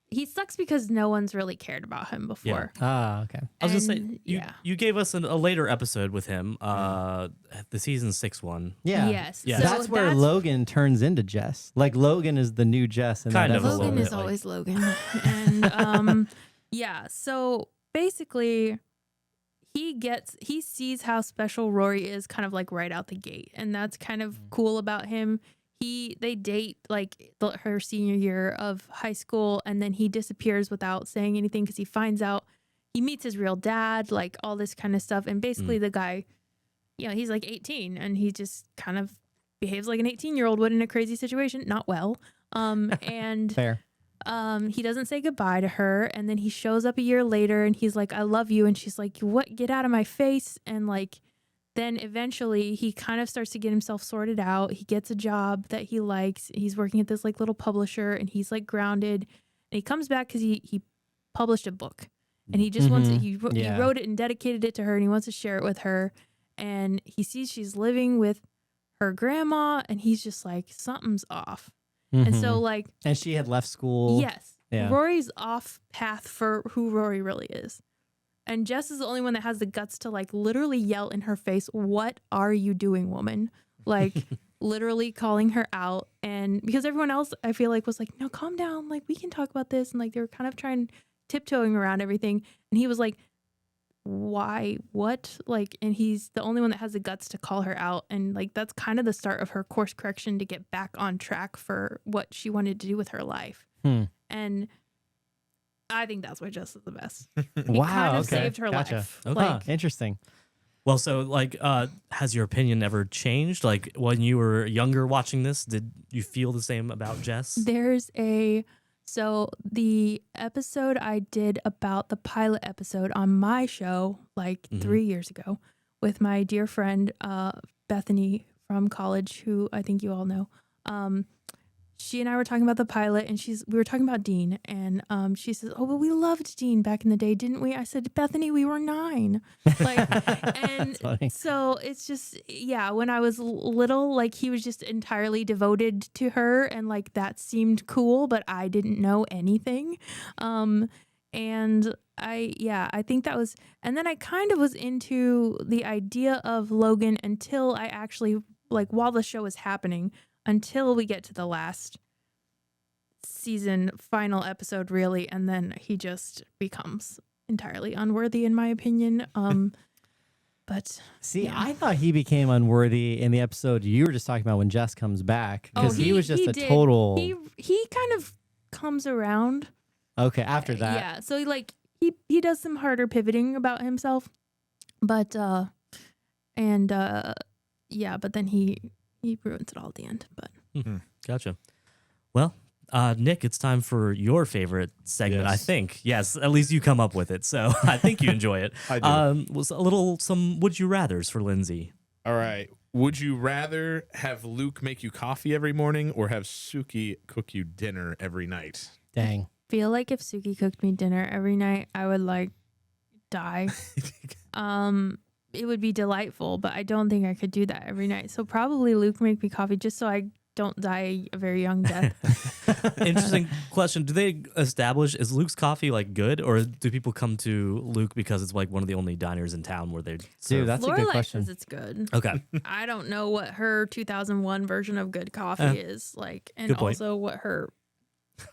He sucks because no one's really cared about him before. Okay. I was gonna say, you gave us a later episode with him, the season 6 one. Yeah. Yes. Yeah. So that's where Logan turns into Jess. Logan is the new Jess. Kind of. Logan is always Logan. And yeah. So basically, he sees how special Rory is kind of right out the gate, and that's kind of cool about him. They date her senior year of high school, and then he disappears without saying anything because he finds out he meets his real dad, all this kind of stuff. And basically the guy, he's 18, and he just kind of behaves like an 18-year-old would in a crazy situation. Not well. And fair. He doesn't say goodbye to her, and then he shows up a year later, and he's like, I love you. And she's like, what? Get out of my face. And then eventually he kind of starts to get himself sorted out. He gets a job that he likes. He's working at this little publisher, and he's grounded. And he comes back because he published a book, and he just wants it. He wrote it and dedicated it to her, and he wants to share it with her. And he sees she's living with her grandma, and he's just like, something's off. And so and she had left school. Yes. Yeah. Rory's off path for who Rory really is. And Jess is the only one that has the guts to literally yell in her face, what are you doing, woman? Literally calling her out. And because everyone else, I feel was no, calm down. We can talk about this. And they were kind of tiptoeing around everything. And he was like, why? What? And he's the only one that has the guts to call her out. And that's kind of the start of her course correction to get back on track for what she wanted to do with her life. And I think that's why Jess is the best. He kind of saved her life. Okay. Interesting. Well, so like, has your opinion ever changed? Like when you were younger watching this, did you feel the same about Jess? So the episode I did about the pilot episode on my show, like 3 years ago, with my dear friend Bethany from college, who I think you all know. She and I were talking about the pilot, and we were talking about Dean, and she says, "Oh, but we loved Dean back in the day, didn't we?" I said, "Bethany, we were 9." Like, and so it's just, yeah. When I was little, like he was just entirely devoted to her, and like that seemed cool, but I didn't know anything. And I think that was, and then I kind of was into the idea of Logan until I actually, like, while the show was happening, until we get to the last season final episode, really, and then he just becomes entirely unworthy, in my opinion. But see, yeah. I thought he became unworthy in the episode you were just talking about when Jess comes back, because he was just total. He kind of comes around. Okay, after that, yeah. So he does some harder pivoting about himself, but but then he ruins it all at the end. But Gotcha. Well, Nick, it's time for your favorite segment. Yes. I think. Yes, at least you come up with it, so I think you enjoy it. I do. Was some would you rather's for Lyndsey. All right. Would you rather have Luke make you coffee every morning or have Suki cook you dinner every night? dang. feel like if Suki cooked me dinner every night, I would like die. It would be delightful, but I don't think I could do that every night. So probably Luke make me coffee just so I don't die a very young death. Interesting question. Do they establish, is Luke's coffee like good, or do people come to Luke because it's like one of the only diners in town where they serve? Dude, that's a good Lorelai question. says it's good. Okay. I don't know what her 2001 version of good coffee is like, and Good point. also what her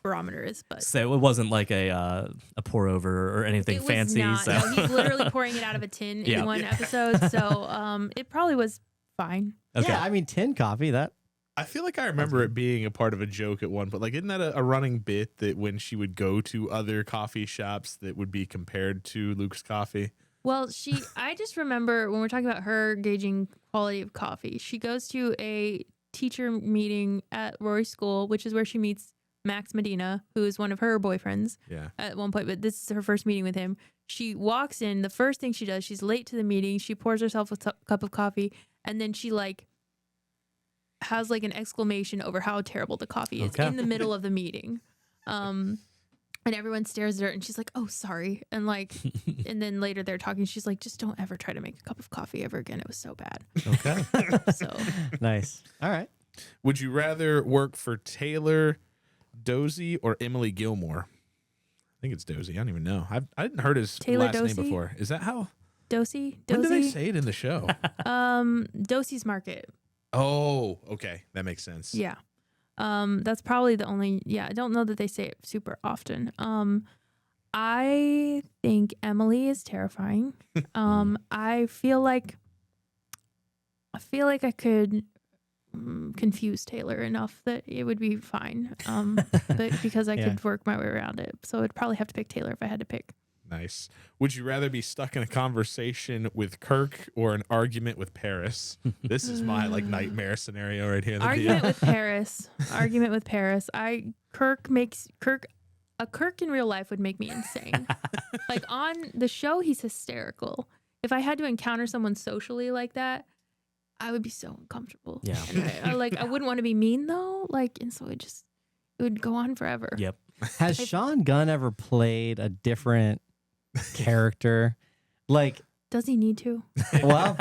barometer is. But So it wasn't like a pour over or anything it was fancy. not. So No, he's literally pouring it out of a tin Yeah. in one episode. So it probably was fine. okay. Yeah, I mean, tin coffee, that. I feel like I remember it being a part of a joke at one point. Like, isn't that a running bit that when she would go to other coffee shops that would be compared to Luke's coffee? Well, I just remember when we're talking about her gauging quality of coffee, she goes to a teacher meeting at Rory School, which is where she meets Max Medina, who is one of her boyfriends at one point, but this is her first meeting with him. She walks in, the first thing she does, she's late to the meeting, she pours herself a cup of coffee, and then she like has like an exclamation over how terrible the coffee is in the middle of the meeting. And everyone stares at her and she's like, "Oh, sorry." And like, and then later they're talking. She's like, "Just don't ever try to make a cup of coffee ever again. It was so bad." Okay. So Nice. All right. Would you rather work for Taylor Dozy or Emily Gilmore? I think it's Dozy. I don't even know. I hadn't heard his Taylor last Dozy? name before. Is that how? Dosey? When do they say it in the show? Dosey's Market. Oh, okay. That makes sense. Yeah. That's probably the only, I don't know that they say it super often. I think Emily is terrifying. I feel like I could confuse Taylor enough that it would be fine. But because I could work my way around it. So I'd probably have to pick Taylor if I had to pick. Nice. Would you rather be stuck in a conversation with Kirk or an argument with Paris? This is my like nightmare scenario right here. Argument with Paris. Argument with Paris. Kirk in real life would make me insane. Like on the show, he's hysterical. If I had to encounter someone socially like that, I would be so uncomfortable. Yeah. And I wouldn't want to be mean though. Like, and so it would go on forever. Yep. Has Sean Gunn ever played a different character? Like, does he need to? well,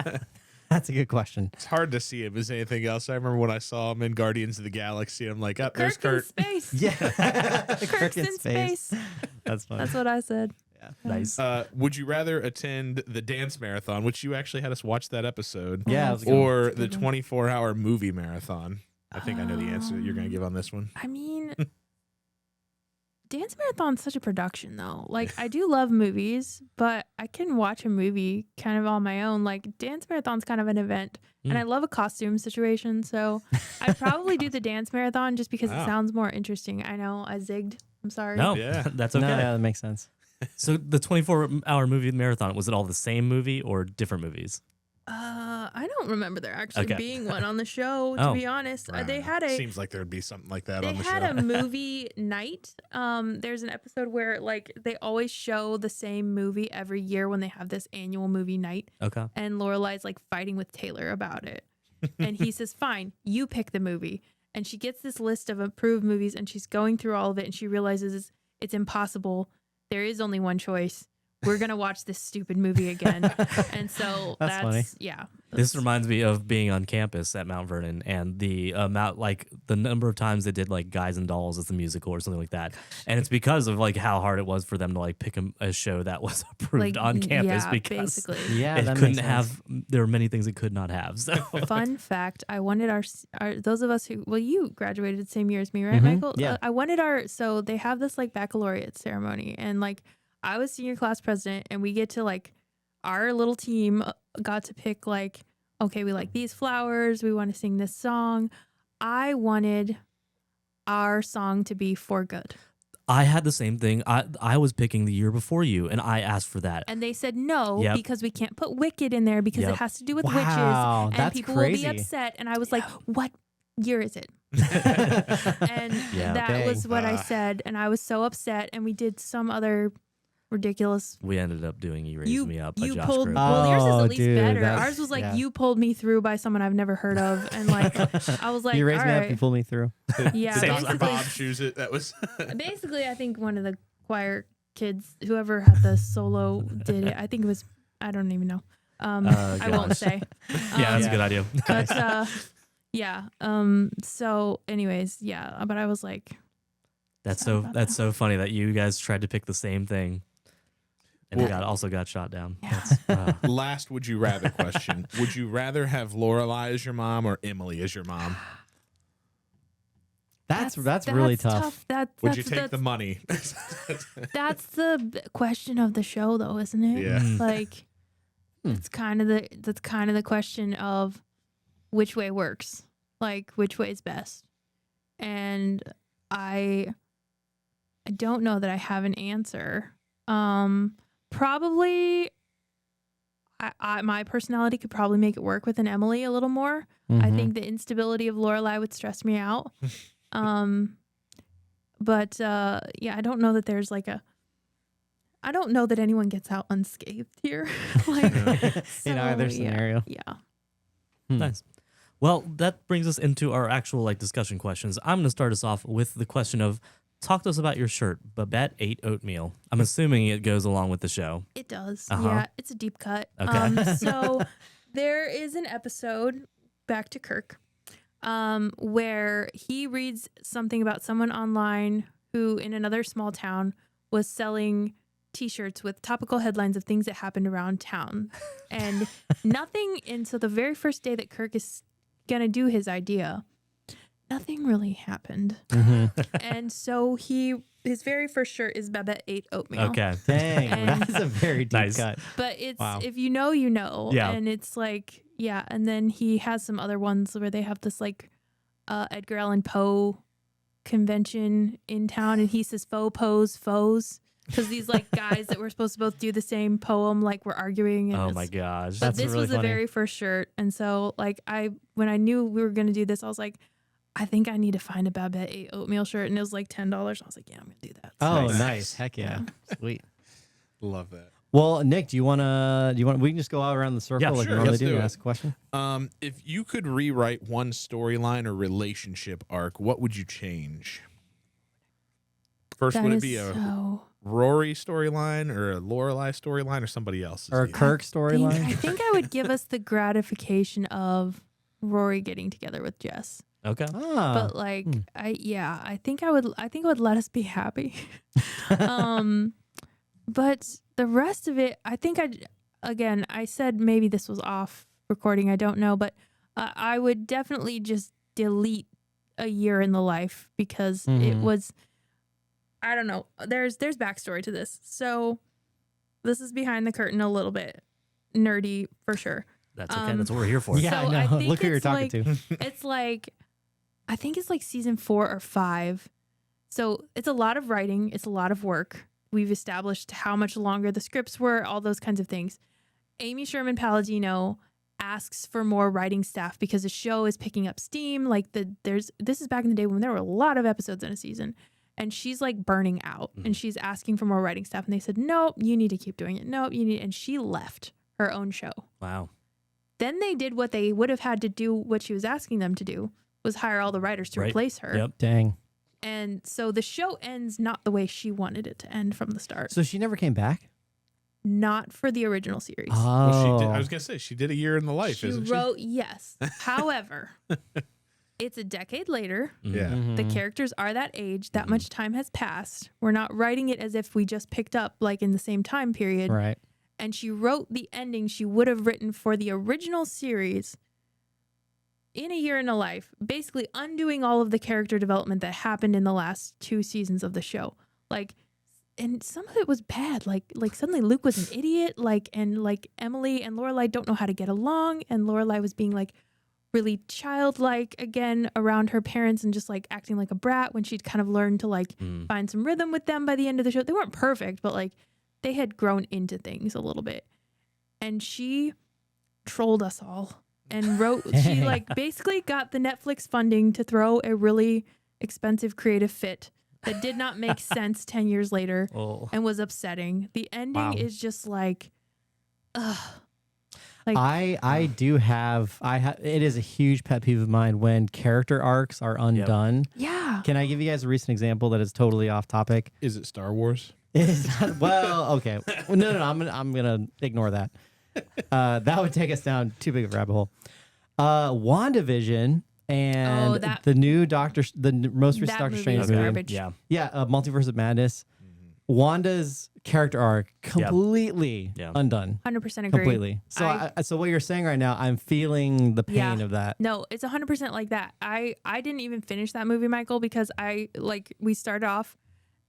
that's a good question. It's hard to see him as anything else. I remember when I saw him in Guardians of the Galaxy, I'm like, oh, there's Kirk in Kurt. space. Yeah. Kirk's in space. That's funny. That's what I said. Yeah. Nice. Would you rather attend the dance marathon, which you actually had us watch that episode, Yeah, it was a good one. or the 24-hour movie marathon? I think I know the answer that you're going to give on this one. I mean, dance marathon's such a production though. Like I do love movies, but I can watch a movie kind of on my own. Like dance marathon's kind of an event, and I love a costume situation. So I'd probably do the dance marathon just because it sounds more interesting. I know I zigged. I'm sorry. No, Yeah. that's okay. No, yeah, that makes sense. So the 24-hour movie marathon, was it all the same movie or different movies? I don't remember there actually Okay. being one on the show, to Oh. be honest. Right. They had a Seems like there'd be something like that they on the had show. a movie night. There's an episode where like they always show the same movie every year when they have this annual movie night, Okay. and Lorelai's like fighting with Taylor about it. And he says, "Fine, you pick the movie." And she gets this list of approved movies and she's going through all of it and she realizes it's impossible. There is only one choice. We're going to watch this stupid movie again. And so That's funny. yeah. This reminds me of being on campus at Mount Vernon and the amount, like the number of times they did like Guys and Dolls as the musical or something like that. And it's because of like how hard it was for them to like pick a show that was approved Like, on campus yeah, because basically. Yeah, it that couldn't makes sense. have, there were many things it could not have. So Fun fact, I wanted our those of us who, well, you graduated the same year as me, right, Mhm, Michael? yeah. I wanted so they have this like baccalaureate ceremony and like I was senior class president and we get to like, our little team got to pick like, okay, we like these flowers. We want to sing this song. I wanted our song to be For Good. I had the same thing. I was picking the year before you and I asked for that. And they said no, Yep. because we can't put Wicked in there because Yep. it has to do with Wow, witches and that's people crazy. will be upset. And I was like, what year is it? And Yeah. that Dang. was what I said. And I was so upset. And we did some other ridiculous. We ended up doing You Raise Me Up by You Josh pulled. Groban. Well, yours is Oh, at least dude, better. that's- Ours was like yeah. you pulled me through by someone I've never heard of, and like I was like, You raised all me up, right, you pulled me through. yeah. Did Dr. Basically, Bob choose it? That was basically, I think one of the choir kids, whoever had the solo, did it. I think it was. I don't even know. I won't gosh. say. Yeah, that's a Yeah. good idea. But yeah. So, anyways, yeah. But I was like, That's Sorry about that's so funny that you guys tried to pick the same thing, and Well- also got shot down. Yeah. That's, last would you rather question. Would you rather have Lorelai as your mom or Emily as your mom? That's really tough. Would you take the money? That's the question of the show, though, isn't it? Yeah. Mm. Like, that's kind of the question of which way works, like which way is best, and I don't know that I have an answer. Probably, my personality could probably make it work with an Emily a little more. I Mhm. think the instability of Lorelai would stress me out. But yeah, I don't know that there's like I don't know that anyone gets out unscathed here. Like in either scenario. Yeah. Nice. Well, that brings us into our actual like discussion questions. I'm going to start us off with the question of, talk to us about your shirt. Babette ate oatmeal. I'm assuming it goes along with the show. It does. Uh-huh. Yeah, it's a deep cut. Okay. So there is an episode, back to Kirk, where he reads something about someone online who in another small town was selling T-shirts with topical headlines of things that happened around town. And nothing, and so the very first day that Kirk is going to do his idea, nothing really happened. Mhm. And so his very first shirt is Babette ate oatmeal. Okay. Dang, And- that's a very deep Nice. cut. But it's Wow. if you know, you know. Yeah. And it's like, yeah. And then he has some other ones where they have this like Edgar Allan Poe convention in town, and he says faux pose foes. Because these like guys that were supposed to both do the same poem like were arguing. And Oh it's- my gosh. But That's this really was the funny. very first shirt. And so like when I knew we were gonna do this, I was like, I think I need to find a Babette ate oatmeal shirt. And it was like $10. I was like, yeah, I'm gonna do that. So- Oh, Nice. nice. Heck yeah. Sweet. Love that. Well, Nick, do you want we can just go out around the circle Yeah, like sure, we normally let's do do and it. ask a question? If you could rewrite one storyline or relationship arc, what would you change? First, That would it is be a so Rory storyline or a Lorelai storyline or somebody else's? Or a do you Kirk I storyline? think I would give us the gratification of Rory getting together with Jess. Okay. Ah, But like I think I would let us be happy. But the rest of it, I think I said maybe this was off recording, I don't know, but I would definitely just delete a year in the life because it Mhm. was, I don't know. There's backstory to this. So this is behind the curtain a little bit nerdy for sure. That's okay. That's what we're here for. yeah, so I I know. think Look who you're it's talking like- to. It's like, I think it's like season 4 or 5. So it's a lot of writing. It's a lot of work. We've established how much longer the scripts were, all those kinds of things. Amy Sherman Palladino asks for more writing staff because the show is picking up steam. Like this is back in the day when there were a lot of episodes in a season, and she's like burning out, and she's asking for more writing staff, and they said, "Nope, you need to keep doing it. Nope, you need," and she left her own show. Wow. Then they did what they would have had to do, what she was asking them to do, was hire all the writers to replace her. Yep. Dang. And so the show ends not the way she wanted it to end from the start. So she never came back? Not for the original series. Well, Oh. she did, I was gonna say she did a year in the life, She isn't wrote, yes. However, it's a decade later. she? Yeah. The characters are that age. That much time has passed. We're not writing it as if we just picked up like in the same time period. Right. And she wrote the ending she would have written for the original series in a year in a life, basically undoing all of the character development that happened in the last 2 seasons of the show. Like, and some of it was bad. Like suddenly Luke was an idiot. And Emily and Lorelai don't know how to get along. And Lorelai was being like really childlike again around her parents and just like acting like a brat when she'd kind of learned to like find some rhythm with them by the end of the show. They weren't perfect, but like they had grown into things a little bit. And she trolled us all and she like basically got the Netflix funding to throw a really expensive creative fit that did not make sense 10 years later and was upsetting. The ending is just like, ugh. Like, I it is a huge pet peeve of mine when character arcs are undone. yeah. Can I give you guys a recent example that is totally off topic? Is it Star Wars? It is not, well, okay. Well, no, I'm gonna ignore that. That would take us down too big of a rabbit hole. WandaVision and the new most recent Doctor Strange movie. Garbage. Yeah. Yeah, Multiverse of Madness. Wanda's character arc completely undone. 100% agree. Completely. So, so what you're saying right now, I'm feeling the pain of that. No, it's 100% like that. I didn't even finish that movie, Michael, because we started off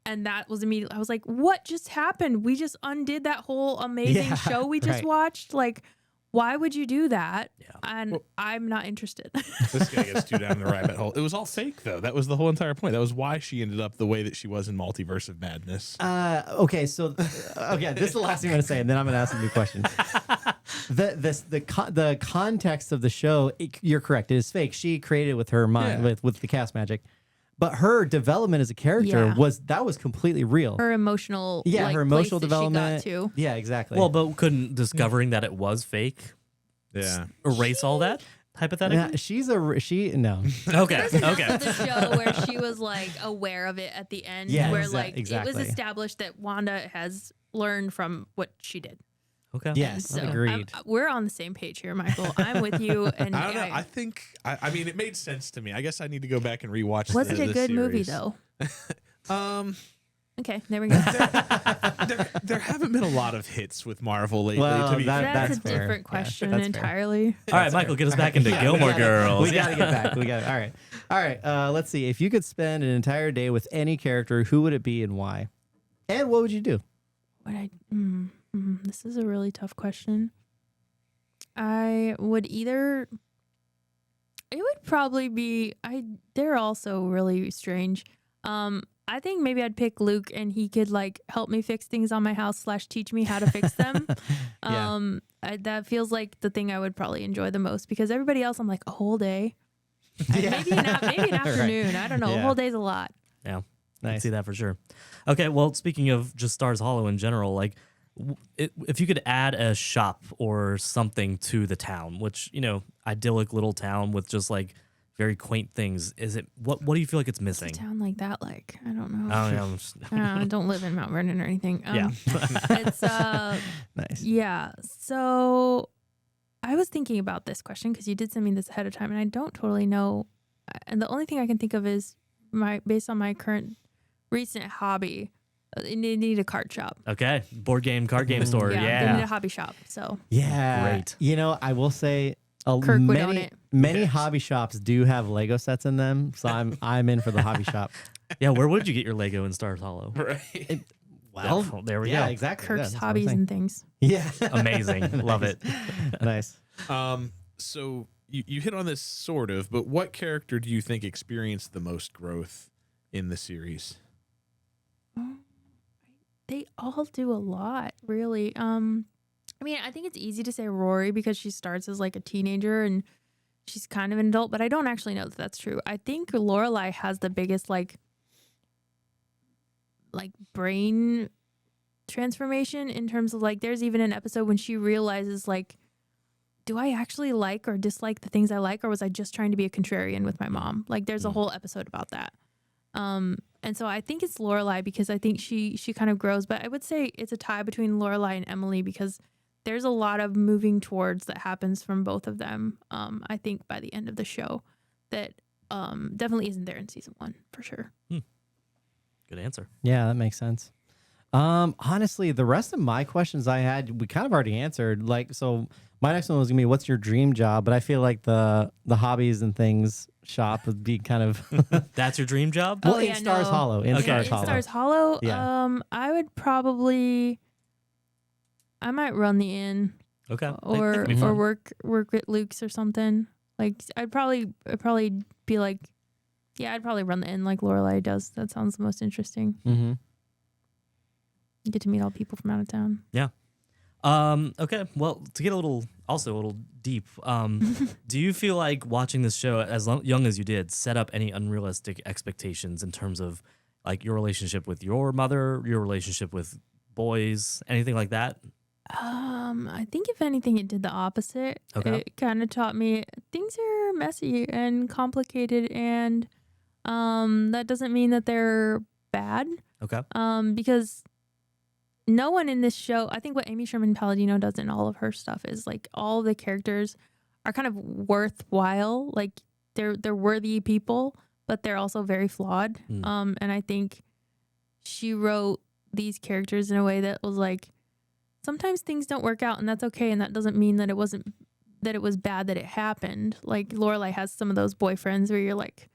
and that was immediately, I was like, what just happened? We just undid that whole amazing show we just watched. Like, why would you do that? Yeah. And I'm not interested. This guy gets too down the rabbit hole. It was all fake, though. That was the whole entire point. That was why she ended up the way that she was in Multiverse of Madness. Okay, so this is the last thing I'm going to say, and then I'm going to ask a new question. The context of the show, you're correct. It is fake. She created it with her mind, with the cast magic. But her development as a character was completely real. Her emotional, her emotional development. She got to. Yeah, exactly. Well, but couldn't discovering that it was fake erase all that? Hypothetically? Yeah, no. Okay. There's enough of the show where she was like aware of it at the end, where it was established that Wanda has learned from what she did. Okay. Yes, So agreed. We're on the same page here, Michael. I'm with you. And I don't know. I think, I mean, it made sense to me. I guess I need to go back and rewatch was it a this good movie, series. though? Okay, there we go. There haven't been a lot of hits with Marvel lately. Well, to be That's a fair. different question that's fair. entirely. All right, Michael, get us back into Gilmore Girls. We got to get back. All right. Let's see. If you could spend an entire day with any character, who would it be and why? And what would you do? This is a really tough question. I would either. It would probably be. They're also really strange. I think maybe I'd pick Luke, and he could like help me fix things on my house / teach me how to fix them. That feels like the thing I would probably enjoy the most, because everybody else I'm like a whole day. Maybe an afternoon. I don't know. A whole day's a lot. Yeah. I Nice. can see that for sure. Okay, well, speaking of just Stars Hollow in general, like, if you could add a shop or something to the town, which, idyllic little town with just like very quaint things, is it what do you feel like it's missing? It's a town like that, like I don't know. Oh yeah, I don't live in Mount Vernon or anything. Yeah. It's Nice. yeah. So I was thinking about this question because you did send me this ahead of time, and I don't totally know. And the only thing I can think of is based on my recent hobby. They need a card shop. Okay, card game store. They need Yeah. a hobby shop. So Yeah. Great. I will say Kirk would own it. many hobby shops do have Lego sets in them, so I'm in for the hobby shop. Yeah, where would you get your Lego in Stars Hollow? Right. Well, there we yeah, go. exactly. Kirk's Yeah, that's what I'm hobbies saying. and things. Yeah. Amazing. Love it. Nice. So you hit on this sort of, but what character do you think experienced the most growth in the series? They all do a lot, really. I mean, I think it's easy to say Rory because she starts as like a teenager and she's kind of an adult, but I don't actually know that that's true. I think Lorelai has the biggest like brain transformation in terms of like there's even an episode when she realizes like, do I actually like or dislike the things I like, or was I just trying to be a contrarian with my mom? Like there's a whole episode about that. And so I think it's Lorelai because I think she kind of grows, but I would say it's a tie between Lorelai and Emily because there's a lot of moving towards that happens from both of them. I think by the end of the show that definitely isn't there in season 1 for sure. Good answer. Yeah, that makes sense. Honestly, the rest of my questions I had, we kind of already answered. Like, so my next one was gonna be, what's your dream job? But I feel like the hobbies and things shop would be kind of. That's your dream job? Well, in Stars Hollow. In Stars Hollow. In Stars Hollow. Yeah. I would probably. I might run the inn. Okay. Or work at Luke's or something. Like I'd probably be like, yeah, I'd probably run the inn like Lorelai does. That sounds the most interesting. Mm-hmm. You get to meet all people from out of town. Yeah. Okay. Well, to get a little deep, do you feel like watching this show as young as you did set up any unrealistic expectations in terms of like your relationship with your mother, your relationship with boys, anything like that? I think if anything, it did the opposite. Okay. It kind of taught me things are messy and complicated, and that doesn't mean that they're bad. Okay. Because no one in this show, I think what Amy Sherman Palladino does in all of her stuff is like all the characters are kind of worthwhile. Like they're worthy people, but they're also very flawed. And I think she wrote these characters in a way that was like, sometimes things don't work out and that's okay. And that doesn't mean that it was bad that it happened. Like Lorelai has some of those boyfriends where you're like,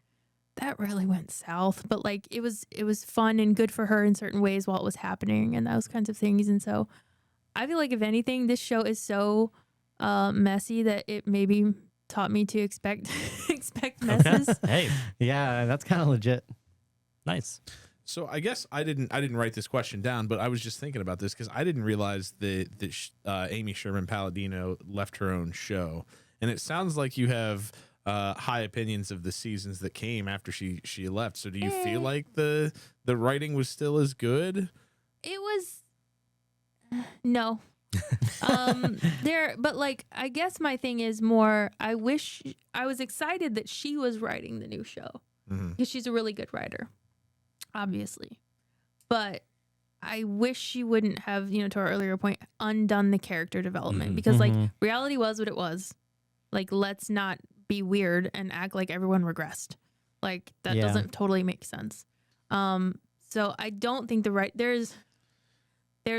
that really went south, but like it was fun and good for her in certain ways while it was happening and those kinds of things. And so I feel like if anything, this show is so messy that it maybe taught me to expect messes. Okay. Hey, Yeah, that's kind of legit. nice. So I guess I didn't write this question down, but I was just thinking about this because I didn't realize that Amy Sherman Palladino left her own show, and it sounds like you have high opinions of the seasons that came after she left. So do you feel like the writing was still as good? It was no. But like I guess my thing is more I wish I was excited that she was writing the new show because she's a really good writer, obviously. But I wish she wouldn't have, to our earlier point, undone the character development because like reality was what it was. Like let's not be weird and act like everyone regressed. Like that doesn't totally make sense. So I don't think there's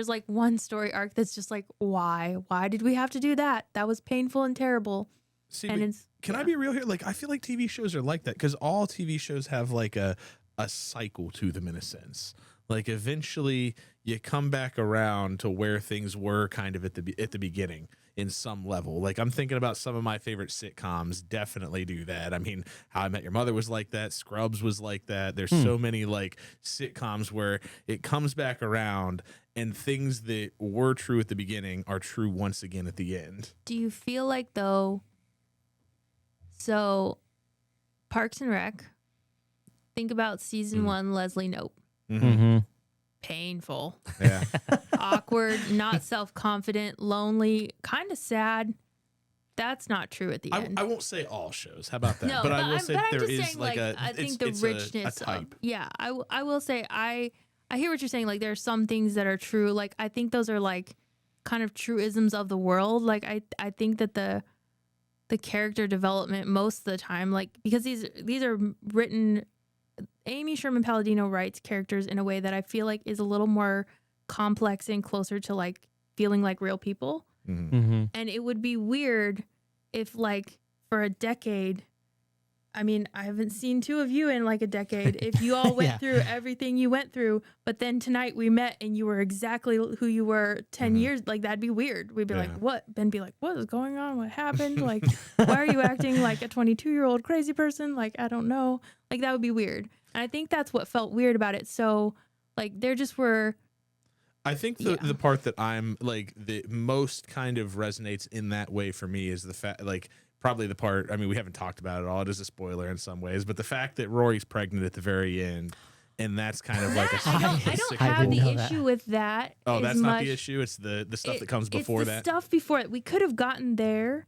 like one story arc that's just like, why did we have to do that? That was painful and terrible. See, and can I be real here? Like I feel like TV shows are like that because all TV shows have like a cycle to them in a sense. Like eventually you come back around to where things were kind of at the beginning in some level. Like I'm thinking about some of my favorite sitcoms definitely do that. I mean, How I Met Your Mother was like that. Scrubs was like that. There's so many like sitcoms where it comes back around and things that were true at the beginning are true once again at the end. Do you feel like though, so Parks and Rec, think about season 1, Leslie Knope. Mm-hmm. Painful. Yeah. Awkward, not self-confident, lonely, kind of sad. That's not true at the end. I won't say all shows. How about that? No, but I will say I'm there just is saying, like I think the richness a type. I will say I hear what you're saying. Like there are some things that are true. Like I think those are like kind of truisms of the world. Like I think that the character development most of the time, like because these are written. Amy Sherman Palladino writes characters in a way that I feel like is a little more complex and closer to like feeling like real people. And it would be weird if like for a decade, I mean, I haven't seen two of you in like a decade. If you all went through everything you went through, but then tonight we met and you were exactly who you were 10 years, like that'd be weird. We'd be like, what? Ben be like, what is going on? What happened? Like, why are you acting like a 22-year-old crazy person? Like, I don't know. Like that would be weird. And I think that's what felt weird about it. So like there just were I think the part that I'm like the most kind of resonates in that way for me is the fact, like probably the part, I mean, we haven't talked about it all. It is a spoiler in some ways, but the fact that Rory's pregnant at the very end, and that's kind of like a I don't have the issue with that. Oh, that's not much. the issue. It's the stuff that comes before it's the that. Stuff before it. We could have gotten there,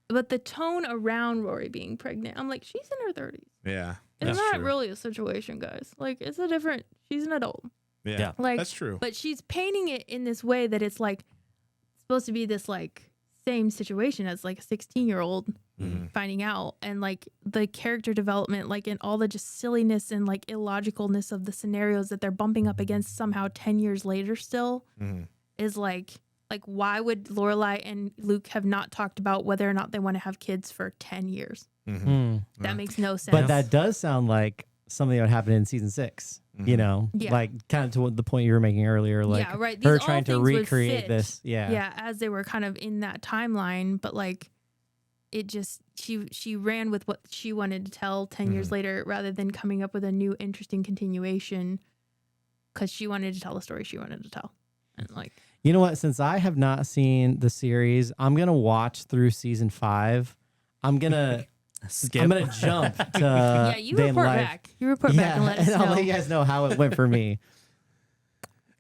but the tone around Rory being pregnant, I'm like, she's in her 30s. Yeah, It's that's not true. really a situation, guys. Like, it's a different. She's an adult. Yeah, Like, that's true. But she's painting it in this way that it's like supposed to be this like same situation as like a 16-year-old finding out, and like the character development, like in all the just silliness and like illogicalness of the scenarios that they're bumping up against somehow 10 years later still is like why would Lorelai and Luke have not talked about whether or not they want to have kids for 10 years? That makes no sense. But that does sound like something that would happen in season 6. You know, like kind of to the point you were making earlier, like right. her These trying to all things would recreate fit. this. Yeah, as they were kind of in that timeline, but like it just she ran with what she wanted to tell 10 years later rather than coming up with a new interesting continuation because she wanted to tell the story she wanted to tell. And like, you know what? Since I have not seen the series, I'm gonna watch through season 5. I'm gonna. Skip. I'm gonna jump to you day in report life. back. You report back and let us I'll know. let you guys know how it went for me.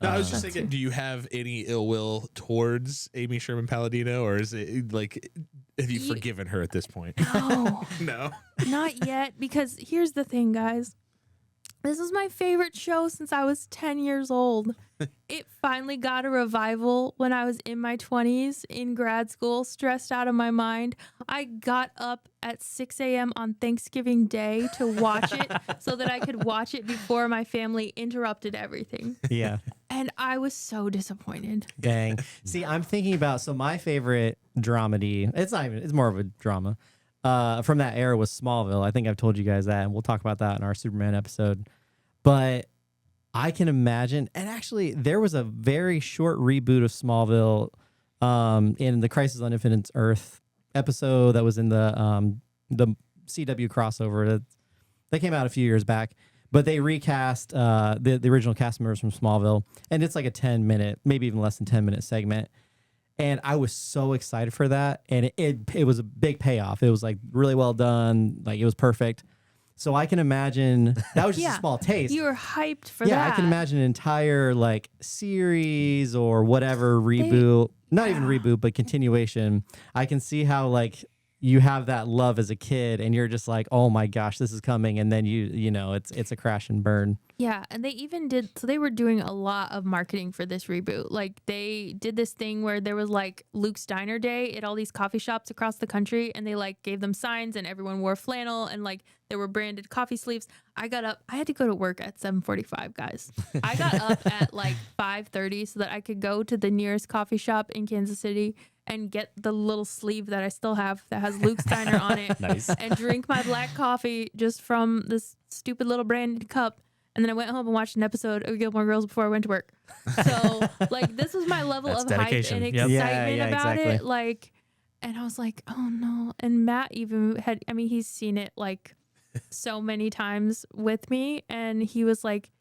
No, I was just thinking, do you have any ill will towards Amy Sherman Palladino, or is it like, have you forgiven her at this point? No, No. not yet. Because here's the thing, guys. This is my favorite show since I was 10 years old. It finally got a revival when I was in my 20s in grad school, stressed out of my mind. I got up at 6 a.m. on Thanksgiving Day to watch it so that I could watch it before my family interrupted everything. Yeah. And I was so disappointed. Dang. See, I'm thinking about, so my favorite dramedy, it's more of a drama, from that era was Smallville. I think I've told you guys that, and we'll talk about that in our Superman episode. But I can imagine, and actually there was a very short reboot of Smallville in the Crisis on Infinite Earth episode that was in the CW crossover that came out a few years back. But they recast the original cast members from Smallville, and it's like a 10-minute, maybe even less than 10-minute segment. And I was so excited for that, and it was a big payoff. It was like really well done, like it was perfect. So I can imagine that was just a small taste. You were hyped for that. Yeah, I can imagine an entire like series or whatever reboot, not even reboot, but continuation. I can see how like you have that love as a kid and you're just like, oh my gosh, this is coming. And then you know, it's a crash and burn. Yeah, and they even did, so they were doing a lot of marketing for this reboot. Like they did this thing where there was like Luke's Diner Day at all these coffee shops across the country, and they like gave them signs and everyone wore flannel and like there were branded coffee sleeves. I got up, I had to go to work at 7:45, guys. I got up at like 5:30 so that I could go to the nearest coffee shop in Kansas City and get the little sleeve that I still have that has Luke's Diner on it. Nice. And drink my black coffee just from this stupid little branded cup. And then I went home and watched an episode of Gilmore Girls before I went to work. So, like, this was my level That's of hype dedication. and Yep. excitement about exactly. it. Like, and I was like, oh no. And Matt even had, I mean, he's seen it like so many times with me. And he was like,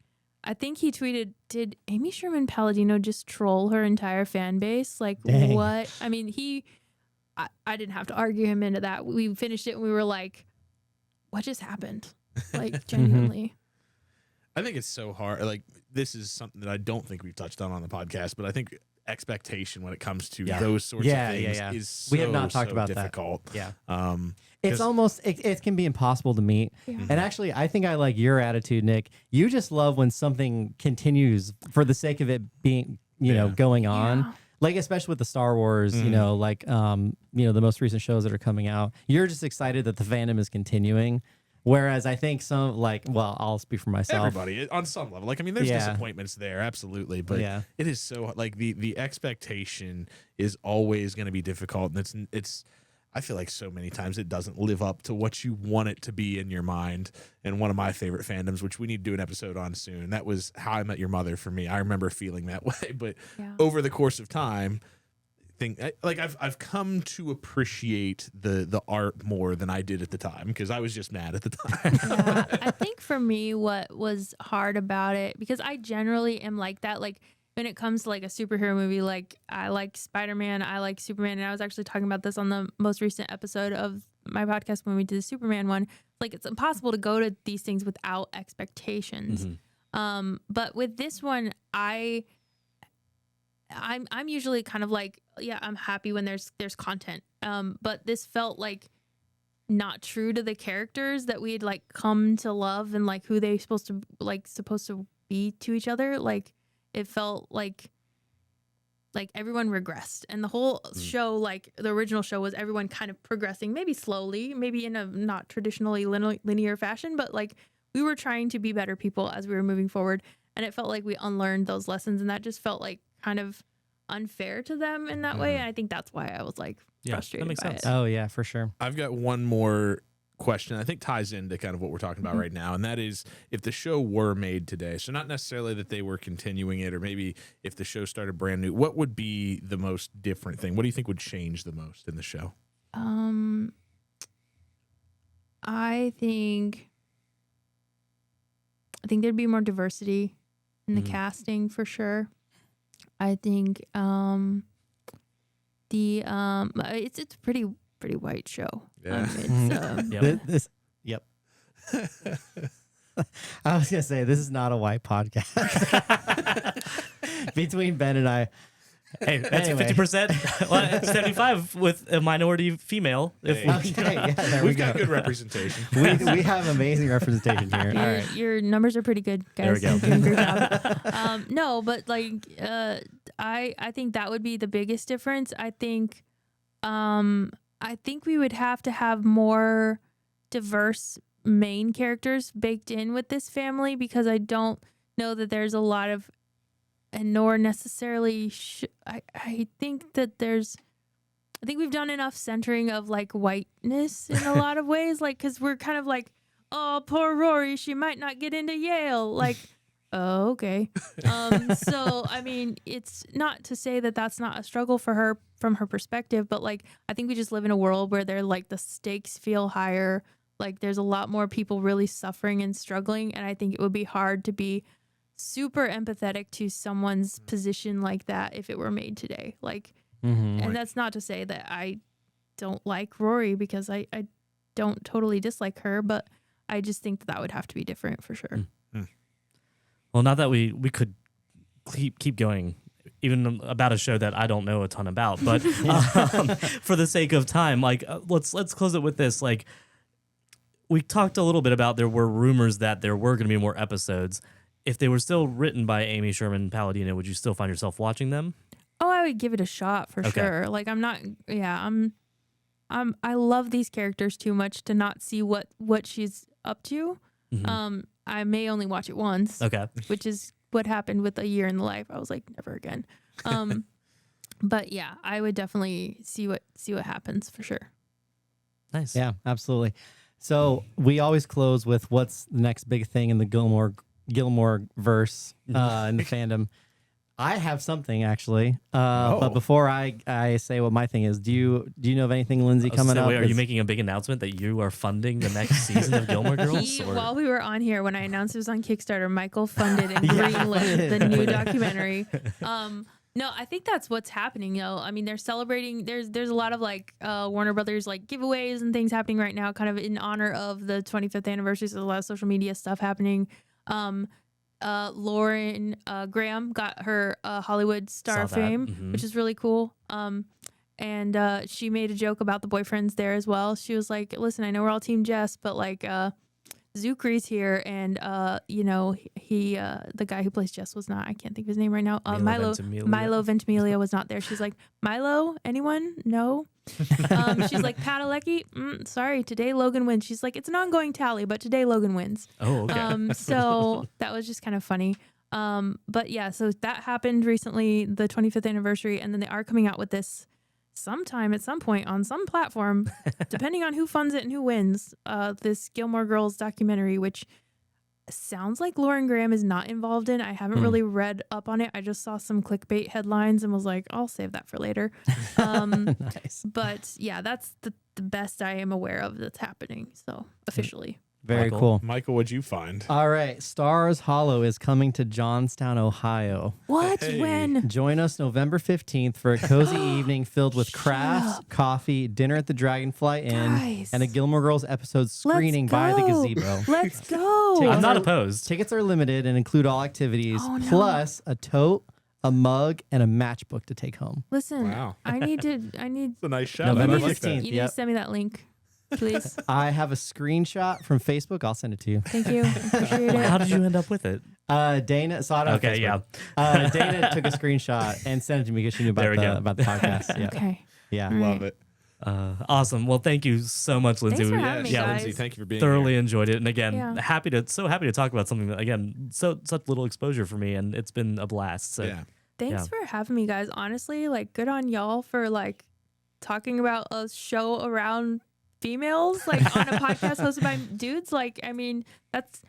I think he tweeted, did Amy Sherman Palladino just troll her entire fan base? Like, Dang. what? I mean, I didn't have to argue him into that. We finished it and we were like, what just happened? Like, genuinely. I think it's so hard. Like, this is something that I don't think we've touched on the podcast, but I think expectation when it comes to those sorts of things is so, we have not talked about difficult. that. Yeah. It's 'cause- almost, it can be impossible to meet. Yeah. And actually, I think I like your attitude, Nick. You just love when something continues for the sake of it being, you know, going on. Yeah. Like, especially with the Star Wars, you know, like, you know, the most recent shows that are coming out. You're just excited that the fandom is continuing. Whereas I think some, like, well, I'll speak for myself. Everybody on some level, like, I mean, there's disappointments there, absolutely, but it is so like the expectation is always going to be difficult, and it's I feel like so many times it doesn't live up to what you want it to be in your mind. And one of my favorite fandoms, which we need to do an episode on soon, that was How I Met Your Mother for me. I remember feeling that way, but over the course of time, like I've come to appreciate the art more than I did at the time because I was just mad at the time. I think for me, what was hard about it, because I generally am like that, like when it comes to like a superhero movie, like I like Spider-Man, I like Superman, and I was actually talking about this on the most recent episode of my podcast when we did the Superman one. Like it's impossible to go to these things without expectations. But with this one, I'm usually kind of like, yeah, I'm happy when there's content. But this felt like not true to the characters that we had like come to love and like who they supposed to be to each other. Like it felt like everyone regressed, and the whole show, like the original show, was everyone kind of progressing, maybe slowly, maybe in a not traditionally linear fashion, but like we were trying to be better people as we were moving forward, and it felt like we unlearned those lessons, and that just felt like kind of unfair to them in that way. And I think that's why I was like frustrated that makes by sense. it. Oh yeah, for sure. I've got one more question I think ties into kind of what we're talking about right now, and that is if the show were made today, so not necessarily that they were continuing it, or maybe if the show started brand new, what would be the most different thing? What do you think would change the most in the show? I think there'd be more diversity in the casting for sure. I think it's a pretty white show. Yeah. Yep. I was gonna say this is not a white podcast. Between Ben and I, Hey, that's Anyway. 50%. Well, 75 with a minority female. If we, okay, yeah, there we We've go. got good representation. We have amazing representation here. All right. Your numbers are pretty good, guys. There we go. You're doing a great job. No, but like I think that would be the biggest difference. I think we would have to have more diverse main characters baked in with this family, because I don't know that there's a lot of, and nor necessarily I think we've done enough centering of like whiteness in a lot of ways, like because we're kind of like, oh, poor Rory, she might not get into Yale, like oh, okay. So I mean, it's not to say that that's not a struggle for her from her perspective, but like I think we just live in a world where they're like the stakes feel higher, like there's a lot more people really suffering and struggling, and I think it would be hard to be super empathetic to someone's position like that if it were made today. Like, and that's not to say that I don't like Rory, because I don't totally dislike her, but I just think that would have to be different for sure. well, not that we could keep going, even about a show that I don't know a ton about, but for the sake of time, like let's close it with this. Like we talked a little bit about, there were rumors that there were going to be more episodes. If they were still written by Amy Sherman Palladino, would you still find yourself watching them? Oh, I would give it a shot for sure. Like I love these characters too much to not see what she's up to. I may only watch it once. Okay. Which is what happened with A Year in the Life. I was like, never again. But yeah, I would definitely see what happens for sure. Nice. Yeah, absolutely. So we always close with what's the next big thing in the Gilmore verse in the fandom. I have something actually, but before I say what my thing is, do you know of anything, Lyndsey, coming up? Wait, are you making a big announcement that you are funding the next season of Gilmore Girls? While we were on here, when I announced it was on Kickstarter, Michael funded and greenlit the new documentary. No, I think that's what's happening, though. I mean, they're celebrating. There's a lot of like Warner Brothers like giveaways and things happening right now, kind of in honor of the 25th anniversary. So there's a lot of social media stuff happening. Lauren Graham got her Hollywood star fame, which is really cool. And she made a joke about the boyfriends there as well. She was like, "Listen, I know we're all Team Jess, but like Zucker's here, and he the guy who plays Jess was not. I can't think of his name right now. Milo Ventimiglia was not there. She's like, Milo, anyone? No. She's like, Padalecki? Sorry, today Logan wins. She's like, it's an ongoing tally, but today Logan wins. Oh, okay. So that was just kind of funny. But yeah, so that happened recently, the 25th anniversary, and then they are coming out with this sometime at some point on some platform, depending on who funds it and who wins, this Gilmore Girls documentary, which sounds like Lauren Graham is not involved in. I haven't really read up on it. I just saw some clickbait headlines and was like, I'll save that for later. Nice. But yeah, that's the best I am aware of that's happening. So officially. Very Michael? cool. Michael, what'd you find? All right. Stars Hollow is coming to Johnstown, Ohio. What? Hey. When? Join us November 15th for a cozy evening filled with crafts, coffee, dinner at the Dragonfly Inn, Guys. and a Gilmore Girls episode screening by the go. gazebo. Let's go. Tickets I'm not are- opposed. Tickets are limited and include all activities, Oh, no. plus a tote, a mug, and a matchbook to take home. Listen, Wow. I need It's a nice shot. November I like 15th. that. you need Yep. to send me that link, please. I have a screenshot from Facebook. I'll send it to you. Thank you. Appreciate it. How did you end up with it? Dana saw it on Okay, Facebook. Dana took a screenshot and sent it to me because she knew There we go. about the podcast. Yeah. Okay. Yeah. Love it. Awesome. Well, thank you so much, Lyndsey. Thanks for We having me, Yeah, guys. Lyndsey, thank you for being thoroughly here. enjoyed it, and again, Yeah. happy to talk about something that again, such little exposure for me, and it's been a blast. So Yeah. Thanks for having me, guys. Honestly, like, good on y'all for like talking about a show around females, like on a podcast hosted by dudes. Like, I mean, that's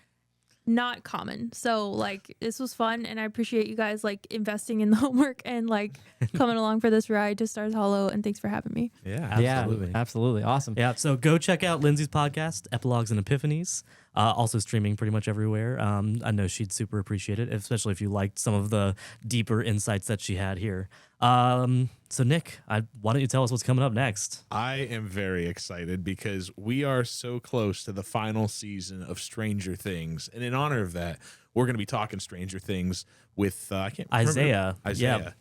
not common. So, like, this was fun, and I appreciate you guys like investing in the homework and like coming along for this ride to Stars Hollow. And thanks for having me. Yeah. Absolutely. Yeah. Absolutely. Awesome. Yeah, so go check out Lyndsey's podcast, Epilogues and Epiphanies. Also streaming pretty much everywhere. I know she'd super appreciate it, especially if you liked some of the deeper insights that she had here. So Nick, why don't you tell us what's coming up next? I am very excited because we are so close to the final season of Stranger Things. And in honor of that, we're going to be talking Stranger Things with I can't remember- Isaiah. Isaiah. Yeah.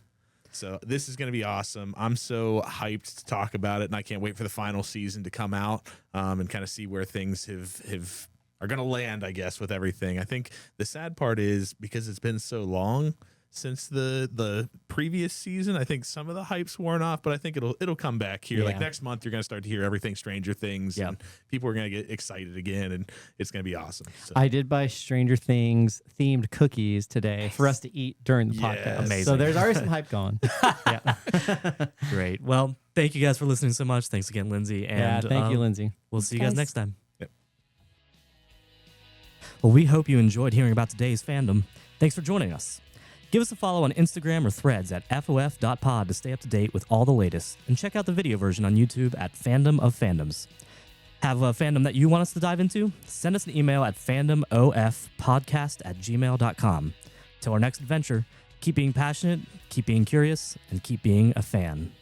So this is going to be awesome. I'm so hyped to talk about it, and I can't wait for the final season to come out and kind of see where things are going to land, I guess, with everything. I think the sad part is because it's been so long since the previous season, I think some of the hype's worn off, but I think it'll come back here. Like Yeah. next month, you're going to start to hear everything Stranger Things, Yeah. and people are going to get excited again, and it's going to be awesome. So, I did buy Stranger Things themed cookies today for us to eat during the Yes. podcast. Amazing. So there's already some hype going. Great. Well, thank you guys for listening so much. Thanks again, Lyndsey. And Yeah. Thank you, Lyndsey. We'll see you guys Guys. next time. Yep. Well, we hope you enjoyed hearing about today's fandom. Thanks for joining us. Give us a follow on Instagram or Threads at fof.pod to stay up to date with all the latest, and check out the video version on YouTube at Fandom of Fandoms. Have a fandom that you want us to dive into? Send us an email at fandomofpodcast@gmail.com. Till our next adventure, keep being passionate, keep being curious, and keep being a fan.